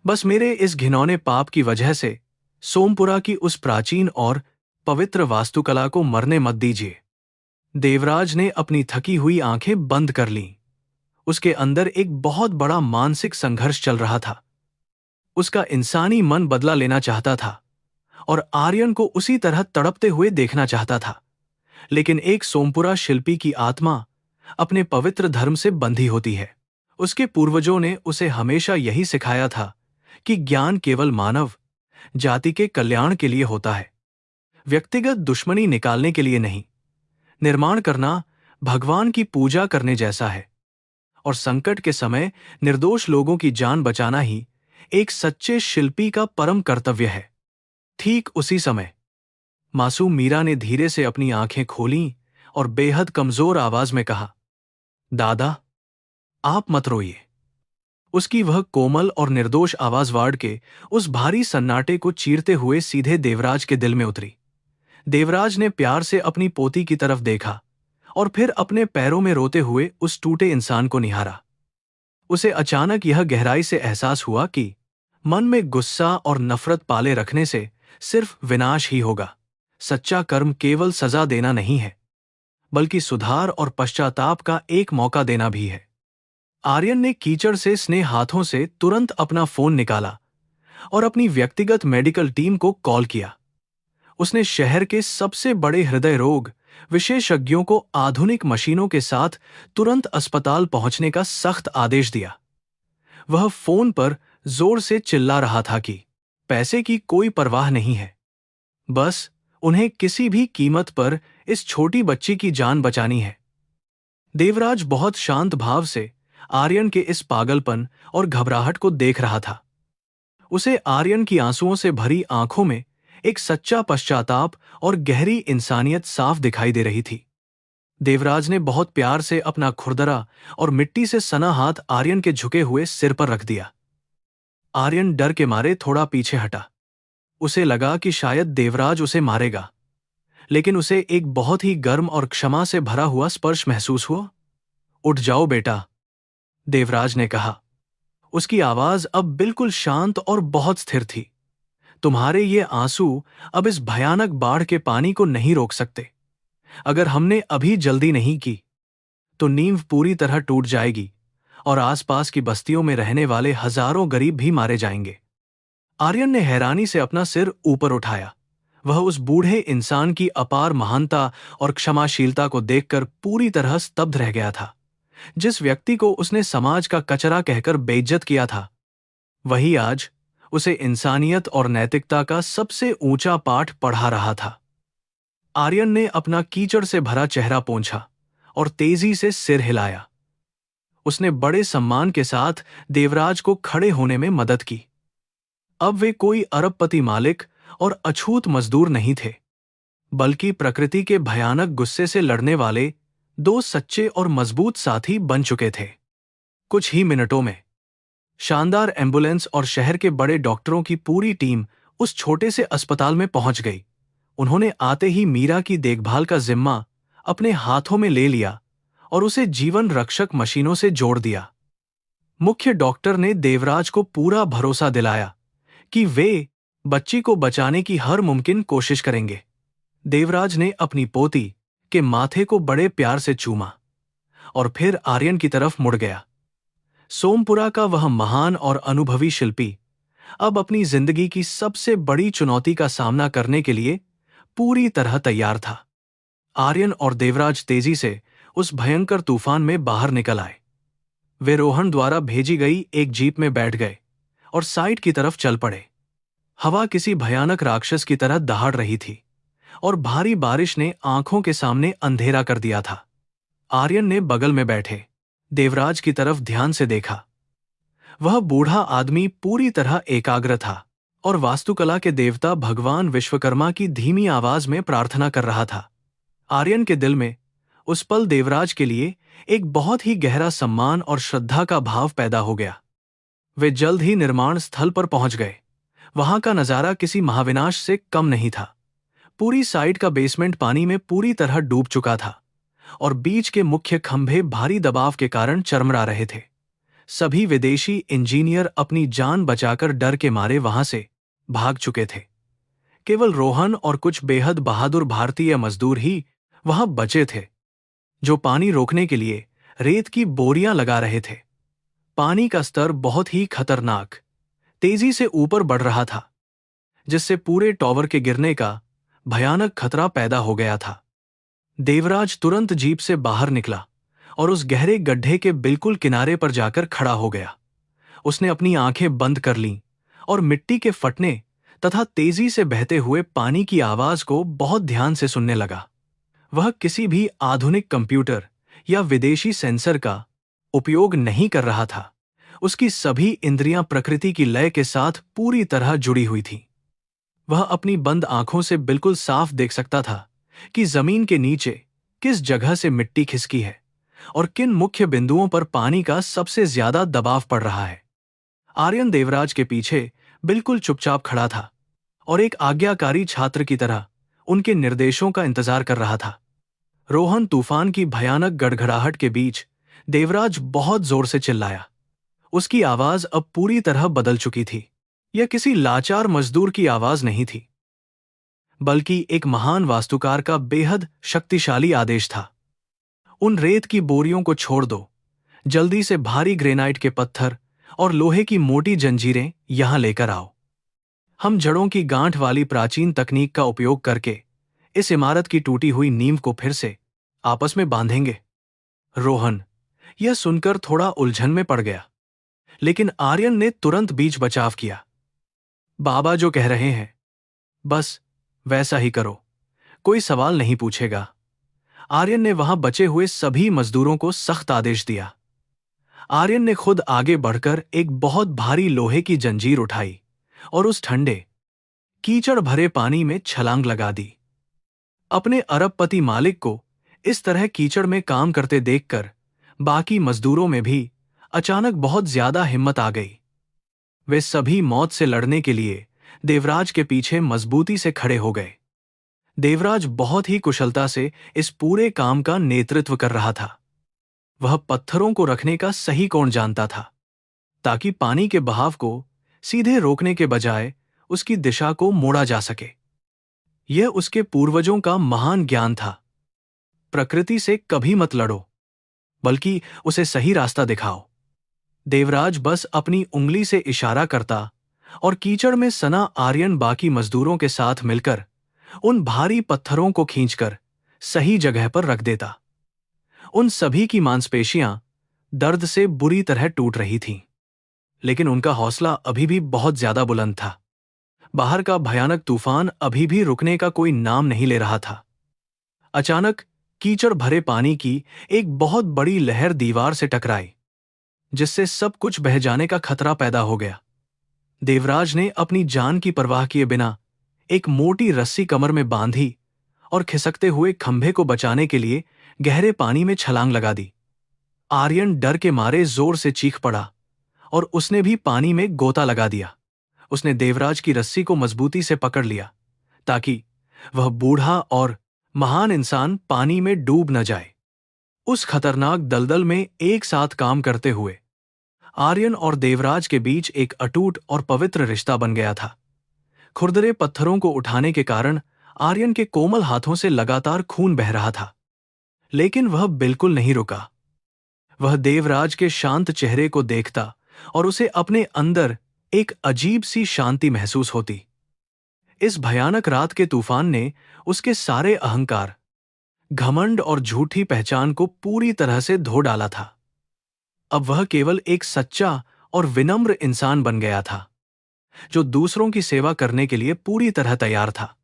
बस मेरे इस घिनौने पाप की वजह से सोमपुरा की उस प्राचीन और पवित्र वास्तुकला को मरने मत दीजिए। देवराज ने अपनी थकी हुई आंखें बंद कर लीं। उसके अंदर एक बहुत बड़ा मानसिक संघर्ष चल रहा था। उसका इंसानी मन बदला लेना चाहता था और आर्यन को उसी तरह तड़पते हुए देखना चाहता था। लेकिन एक सोमपुरा शिल्पी की आत्मा अपने पवित्र धर्म से बंधी होती है। उसके पूर्वजों ने उसे हमेशा यही सिखाया था कि ज्ञान केवल मानव जाति के कल्याण के लिए होता है, व्यक्तिगत दुश्मनी निकालने के लिए नहीं। निर्माण करना भगवान की पूजा करने जैसा है और संकट के समय निर्दोष लोगों की जान बचाना ही एक सच्चे शिल्पी का परम कर्तव्य है। ठीक उसी समय मासूम मीरा ने धीरे से अपनी आंखें खोलीं और बेहद कमजोर आवाज में कहा, दादा, आप मत रोइए। उसकी वह कोमल और निर्दोष आवाज वार्ड के उस भारी सन्नाटे को चीरते हुए सीधे देवराज के दिल में उतरी। देवराज ने प्यार से अपनी पोती की तरफ देखा और फिर अपने पैरों में रोते हुए उस टूटे इंसान को निहारा। उसे अचानक यह गहराई से एहसास हुआ कि मन में गुस्सा और नफरत पाले रखने से सिर्फ विनाश ही होगा। सच्चा कर्म केवल सजा देना नहीं है, बल्कि सुधार और पश्चाताप का एक मौका देना भी है। आर्यन ने कीचड़ से स्नेह हाथों से तुरंत अपना फोन निकाला और अपनी व्यक्तिगत मेडिकल टीम को कॉल किया। उसने शहर के सबसे बड़े हृदय रोग विशेषज्ञों को आधुनिक मशीनों के साथ तुरंत अस्पताल पहुंचने का सख्त आदेश दिया। वह फोन पर जोर से चिल्ला रहा था कि पैसे की कोई परवाह नहीं है, बस उन्हें किसी भी कीमत पर इस छोटी बच्ची की जान बचानी है। देवराज बहुत शांत भाव से आर्यन के इस पागलपन और घबराहट को देख रहा था। उसे आर्यन की आंसुओं से भरी आंखों में एक सच्चा पश्चाताप और गहरी इंसानियत साफ दिखाई दे रही थी। देवराज ने बहुत प्यार से अपना खुरदरा और मिट्टी से सना हाथ आर्यन के झुके हुए सिर पर रख दिया। आर्यन डर के मारे थोड़ा पीछे हटा। उसे लगा कि शायद देवराज उसे मारेगा, लेकिन उसे एक बहुत ही गर्म और क्षमा से भरा हुआ स्पर्श महसूस हुआ। उठ जाओ बेटा, देवराज ने कहा। उसकी आवाज अब बिल्कुल शांत और बहुत स्थिर थी। तुम्हारे ये आंसू अब इस भयानक बाढ़ के पानी को नहीं रोक सकते। अगर हमने अभी जल्दी नहीं की तो नींव पूरी तरह टूट जाएगी और आसपास की बस्तियों में रहने वाले हजारों गरीब भी मारे जाएंगे। आर्यन ने हैरानी से अपना सिर ऊपर उठाया। वह उस बूढ़े इंसान की अपार महानता और क्षमाशीलता को देखकर पूरी तरह स्तब्ध रह गया था। जिस व्यक्ति को उसने समाज का कचरा कहकर बेइज्जत किया था, वही आज उसे इंसानियत और नैतिकता का सबसे ऊंचा पाठ पढ़ा रहा था। आर्यन ने अपना कीचड़ से भरा चेहरा पोंछा और तेजी से सिर हिलाया। उसने बड़े सम्मान के साथ देवराज को खड़े होने में मदद की। अब वे कोई अरबपति मालिक और अछूत मजदूर नहीं थे, बल्कि प्रकृति के भयानक गुस्से से लड़ने वाले दो सच्चे और मजबूत साथी बन चुके थे। कुछ ही मिनटों में शानदार एम्बुलेंस और शहर के बड़े डॉक्टरों की पूरी टीम उस छोटे से अस्पताल में पहुंच गई। उन्होंने आते ही मीरा की देखभाल का जिम्मा अपने हाथों में ले लिया और उसे जीवन रक्षक मशीनों से जोड़ दिया। मुख्य डॉक्टर ने देवराज को पूरा भरोसा दिलाया कि वे बच्ची को बचाने की हर मुमकिन कोशिश करेंगे। देवराज ने अपनी पोती के माथे को बड़े प्यार से चूमा और फिर आर्यन की तरफ मुड़ गया। सोमपुरा का वह महान और अनुभवी शिल्पी अब अपनी जिंदगी की सबसे बड़ी चुनौती का सामना करने के लिए पूरी तरह तैयार था। आर्यन और देवराज तेजी से उस भयंकर तूफान में बाहर निकल आए। वे रोहन द्वारा भेजी गई एक जीप में बैठ गए और साइड की तरफ चल पड़े। हवा किसी भयानक राक्षस की तरह दहाड़ रही थी और भारी बारिश ने आंखों के सामने अंधेरा कर दिया था। आर्यन ने बगल में बैठे देवराज की तरफ ध्यान से देखा। वह बूढ़ा आदमी पूरी तरह एकाग्र था और वास्तुकला के देवता भगवान विश्वकर्मा की धीमी आवाज में प्रार्थना कर रहा था। आर्यन के दिल में उस पल देवराज के लिए एक बहुत ही गहरा सम्मान और श्रद्धा का भाव पैदा हो गया। वे जल्द ही निर्माण स्थल पर पहुंच गए। वहां का नजारा किसी महाविनाश से कम नहीं था। पूरी साइट का बेसमेंट पानी में पूरी तरह डूब चुका था और बीच के मुख्य खंभे भारी दबाव के कारण चरमरा रहे थे। सभी विदेशी इंजीनियर अपनी जान बचाकर डर के मारे वहां से भाग चुके थे। केवल रोहन और कुछ बेहद बहादुर भारतीय मजदूर ही वहां बचे थे, जो पानी रोकने के लिए रेत की बोरियां लगा रहे थे। पानी का स्तर बहुत ही खतरनाक तेजी से ऊपर बढ़ रहा था, जिससे पूरे टॉवर के गिरने का भयानक खतरा पैदा हो गया था। देवराज तुरंत जीप से बाहर निकला और उस गहरे गड्ढे के बिल्कुल किनारे पर जाकर खड़ा हो गया। उसने अपनी आंखें बंद कर लीं और मिट्टी के फटने तथा तेजी से बहते हुए पानी की आवाज को बहुत ध्यान से सुनने लगा। वह किसी भी आधुनिक कंप्यूटर या विदेशी सेंसर का उपयोग नहीं कर रहा था। उसकी सभी इंद्रियां प्रकृति की लय के साथ पूरी तरह जुड़ी हुई थीं। वह अपनी बंद आंखों से बिल्कुल साफ देख सकता था कि जमीन के नीचे किस जगह से मिट्टी खिसकी है और किन मुख्य बिंदुओं पर पानी का सबसे ज्यादा दबाव पड़ रहा है। आर्यन देवराज के पीछे बिल्कुल चुपचाप खड़ा था और एक आज्ञाकारी छात्र की तरह उनके निर्देशों का इंतजार कर रहा था। रोहन तूफान की भयानक गड़गड़ाहट के बीच देवराज बहुत जोर से चिल्लाया। उसकी आवाज अब पूरी तरह बदल चुकी थी। यह किसी लाचार मजदूर की आवाज नहीं थी, बल्कि एक महान वास्तुकार का बेहद शक्तिशाली आदेश था। उन रेत की बोरियों को छोड़ दो। जल्दी से भारी ग्रेनाइट के पत्थर और लोहे की मोटी जंजीरें यहां लेकर आओ। हम जड़ों की गांठ वाली प्राचीन तकनीक का उपयोग करके इस इमारत की टूटी हुई नींव को फिर से आपस में बांधेंगे। रोहन यह सुनकर थोड़ा उलझन में पड़ गया, लेकिन आर्यन ने तुरंत बीच बचाव किया। बाबा जो कह रहे हैं, बस वैसा ही करो, कोई सवाल नहीं पूछेगा। आर्यन ने वहां बचे हुए सभी मजदूरों को सख्त आदेश दिया। आर्यन ने खुद आगे बढ़कर एक बहुत भारी लोहे की जंजीर उठाई और उस ठंडे कीचड़ भरे पानी में छलांग लगा दी। अपने अरबपति मालिक को इस तरह कीचड़ में काम करते देखकर बाकी मजदूरों में भी अचानक बहुत ज्यादा हिम्मत आ गई। वे सभी मौत से लड़ने के लिए देवराज के पीछे मजबूती से खड़े हो गए। देवराज बहुत ही कुशलता से इस पूरे काम का नेतृत्व कर रहा था। वह पत्थरों को रखने का सही कोण जानता था, ताकि पानी के बहाव को सीधे रोकने के बजाय उसकी दिशा को मोड़ा जा सके। यह उसके पूर्वजों का महान ज्ञान था। प्रकृति से कभी मत लड़ो, बल्कि उसे सही रास्ता दिखाओ। देवराज बस अपनी उंगली से इशारा करता और कीचड़ में सना आर्यन बाकी मजदूरों के साथ मिलकर उन भारी पत्थरों को खींचकर सही जगह पर रख देता। उन सभी की मांसपेशियां दर्द से बुरी तरह टूट रही थीं, लेकिन उनका हौसला अभी भी बहुत ज्यादा बुलंद था। बाहर का भयानक तूफान अभी भी रुकने का कोई नाम नहीं ले रहा था। अचानक कीचड़ भरे पानी की एक बहुत बड़ी लहर दीवार से टकराई, जिससे सब कुछ बह जाने का खतरा पैदा हो गया। देवराज ने अपनी जान की परवाह किए बिना एक मोटी रस्सी कमर में बांधी और खिसकते हुए खंभे को बचाने के लिए गहरे पानी में छलांग लगा दी। आर्यन डर के मारे जोर से चीख पड़ा और उसने भी पानी में गोता लगा दिया। उसने देवराज की रस्सी को मजबूती से पकड़ लिया, ताकि वह बूढ़ा और महान इंसान पानी में डूब न जाए। उस खतरनाक दलदल में एक साथ काम करते हुए आर्यन और देवराज के बीच एक अटूट और पवित्र रिश्ता बन गया था। खुरदरे पत्थरों को उठाने के कारण आर्यन के कोमल हाथों से लगातार खून बह रहा था, लेकिन वह बिल्कुल नहीं रुका। वह देवराज के शांत चेहरे को देखता और उसे अपने अंदर एक अजीब सी शांति महसूस होती। इस भयानक रात के तूफान ने उसके सारे अहंकार, घमंड और झूठी पहचान को पूरी तरह से धो डाला था। अब वह केवल एक सच्चा और विनम्र इंसान बन गया था, जो दूसरों की सेवा करने के लिए पूरी तरह तैयार था।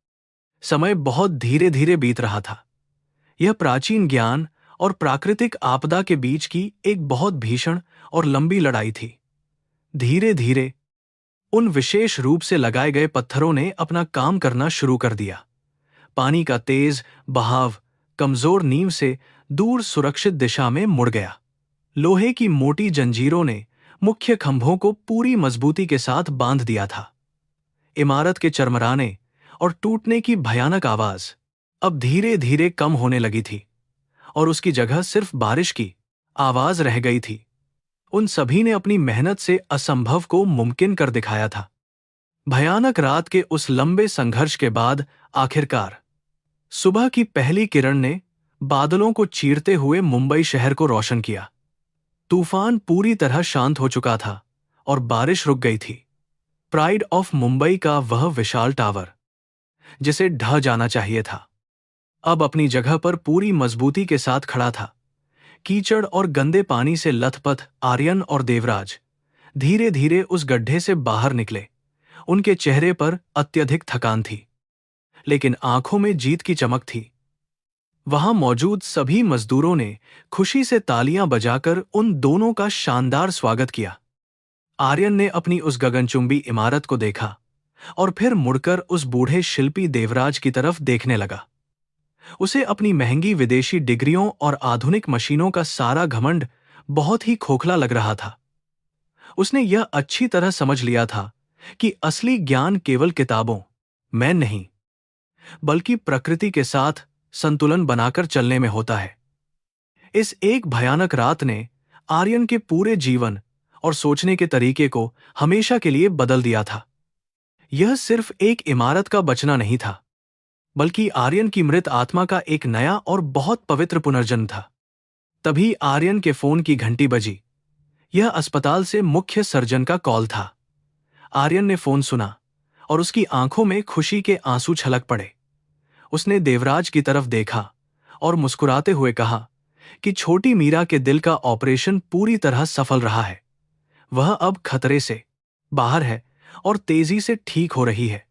समय बहुत धीरे धीरे बीत रहा था। यह प्राचीन ज्ञान और प्राकृतिक आपदा के बीच की एक बहुत भीषण और लंबी लड़ाई थी। धीरे धीरे उन विशेष रूप से लगाए गए पत्थरों ने अपना काम करना शुरू कर दिया। पानी का तेज बहाव कमजोर नींव से दूर सुरक्षित दिशा में मुड़ गया। लोहे की मोटी जंजीरों ने मुख्य खंभों को पूरी मजबूती के साथ बांध दिया था। इमारत के चरमराने और टूटने की भयानक आवाज अब धीरे धीरे कम होने लगी थी और उसकी जगह सिर्फ बारिश की आवाज रह गई थी। उन सभी ने अपनी मेहनत से असंभव को मुमकिन कर दिखाया था। भयानक रात के उस लंबे संघर्ष के बाद आखिरकार सुबह की पहली किरण ने बादलों को चीरते हुए मुंबई शहर को रोशन किया। तूफान पूरी तरह शांत हो चुका था और बारिश रुक गई थी। प्राइड ऑफ मुंबई का वह विशाल टावर, जिसे ढह जाना चाहिए था, अब अपनी जगह पर पूरी मजबूती के साथ खड़ा था। कीचड़ और गंदे पानी से लथपथ आर्यन और देवराज धीरे धीरे उस गड्ढे से बाहर निकले। उनके चेहरे पर अत्यधिक थकान थी, लेकिन आंखों में जीत की चमक थी। वहां मौजूद सभी मजदूरों ने खुशी से तालियां बजाकर उन दोनों का शानदार स्वागत किया। आर्यन ने अपनी उस गगनचुंबी इमारत को देखा और फिर मुड़कर उस बूढ़े शिल्पी देवराज की तरफ देखने लगा। उसे अपनी महंगी विदेशी डिग्रियों और आधुनिक मशीनों का सारा घमंड बहुत ही खोखला लग रहा था। उसने यह अच्छी तरह समझ लिया था कि असली ज्ञान केवल किताबों में नहीं, बल्कि प्रकृति के साथ संतुलन बनाकर चलने में होता है। इस एक भयानक रात ने आर्यन के पूरे जीवन और सोचने के तरीके को हमेशा के लिए बदल दिया था। यह सिर्फ एक इमारत का बचना नहीं था, बल्कि आर्यन की मृत आत्मा का एक नया और बहुत पवित्र पुनर्जन्म था। तभी आर्यन के फोन की घंटी बजी। यह अस्पताल से मुख्य सर्जन का कॉल था। आर्यन ने फोन सुना और उसकी आंखों में खुशी के आंसू छलक पड़े। उसने देवराज की तरफ देखा और मुस्कुराते हुए कहा कि छोटी मीरा के दिल का ऑपरेशन पूरी तरह सफल रहा है। वह अब खतरे से बाहर है और तेजी से ठीक हो रही है।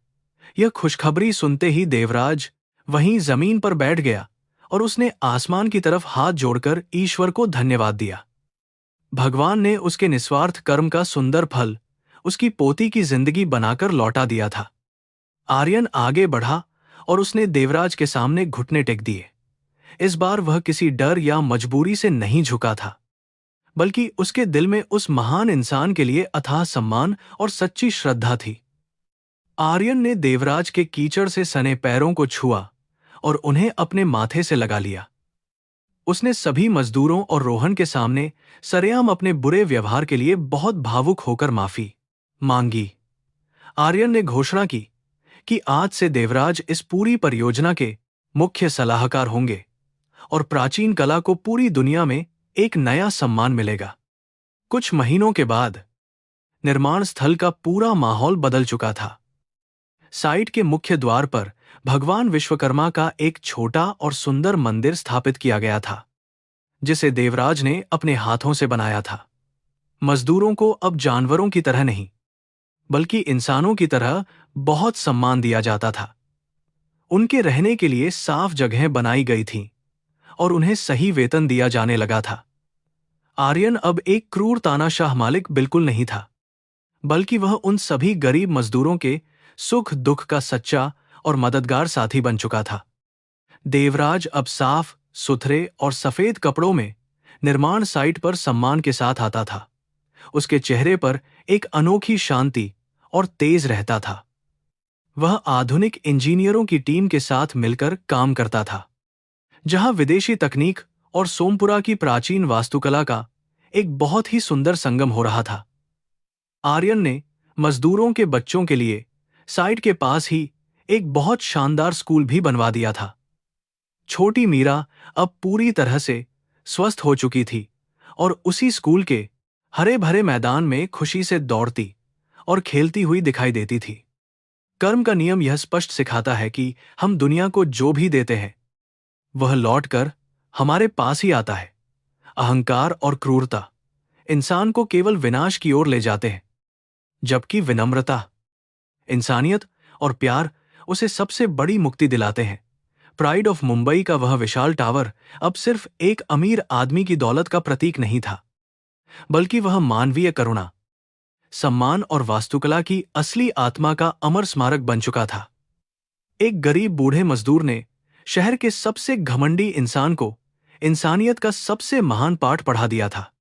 यह खुशखबरी सुनते ही देवराज वहीं जमीन पर बैठ गया और उसने आसमान की तरफ हाथ जोड़कर ईश्वर को धन्यवाद दिया। भगवान ने उसके निस्वार्थ कर्म का सुंदर फल उसकी पोती की जिंदगी बनाकर लौटा दिया था। आर्यन आगे बढ़ा और उसने देवराज के सामने घुटने टेक दिए। इस बार वह किसी डर या मजबूरी से नहीं झुका था, बल्कि उसके दिल में उस महान इंसान के लिए अथाह सम्मान और सच्ची श्रद्धा थी। आर्यन ने देवराज के कीचड़ से सने पैरों को छुआ और उन्हें अपने माथे से लगा लिया। उसने सभी मजदूरों और रोहन के सामने सरेआम अपने बुरे व्यवहार के लिए बहुत भावुक होकर माफी मांगी। आर्यन ने घोषणा की कि आज से देवराज इस पूरी परियोजना के मुख्य सलाहकार होंगे और प्राचीन कला को पूरी दुनिया में एक नया सम्मान मिलेगा। कुछ महीनों के बाद निर्माण स्थल का पूरा माहौल बदल चुका था। साइट के मुख्य द्वार पर भगवान विश्वकर्मा का एक छोटा और सुंदर मंदिर स्थापित किया गया था, जिसे देवराज ने अपने हाथों से बनाया था। मजदूरों को अब जानवरों की तरह नहीं, बल्कि इंसानों की तरह बहुत सम्मान दिया जाता था। उनके रहने के लिए साफ जगहें बनाई गई थीं और उन्हें सही वेतन दिया जाने लगा था। आर्यन अब एक क्रूर तानाशाह मालिक बिल्कुल नहीं था, बल्कि वह उन सभी गरीब मजदूरों के सुख दुख का सच्चा और मददगार साथी बन चुका था। देवराज अब साफ सुथरे और सफेद कपड़ों में निर्माण साइट पर सम्मान के साथ आता था। उसके चेहरे पर एक अनोखी शांति और तेज रहता था। वह आधुनिक इंजीनियरों की टीम के साथ मिलकर काम करता था, जहां विदेशी तकनीक और सोमपुरा की प्राचीन वास्तुकला का एक बहुत ही सुंदर संगम हो रहा था। आर्यन ने मजदूरों के बच्चों के लिए साइट के पास ही एक बहुत शानदार स्कूल भी बनवा दिया था। छोटी मीरा अब पूरी तरह से स्वस्थ हो चुकी थी और उसी स्कूल के हरे भरे मैदान में खुशी से दौड़ती और खेलती हुई दिखाई देती थी। कर्म का नियम यह स्पष्ट सिखाता है कि हम दुनिया को जो भी देते हैं, वह लौटकर हमारे पास ही आता है। अहंकार और क्रूरता इंसान को केवल विनाश की ओर ले जाते हैं, जबकि विनम्रता, इंसानियत और प्यार उसे सबसे बड़ी मुक्ति दिलाते हैं। प्राइड ऑफ मुंबई का वह विशाल टावर अब सिर्फ एक अमीर आदमी की दौलत का प्रतीक नहीं था, बल्कि वह मानवीय करुणा, सम्मान और वास्तुकला की असली आत्मा का अमर स्मारक बन चुका था। एक गरीब बूढ़े मजदूर ने शहर के सबसे घमंडी इंसान को इंसानियत का सबसे महान पाठ पढ़ा दिया था।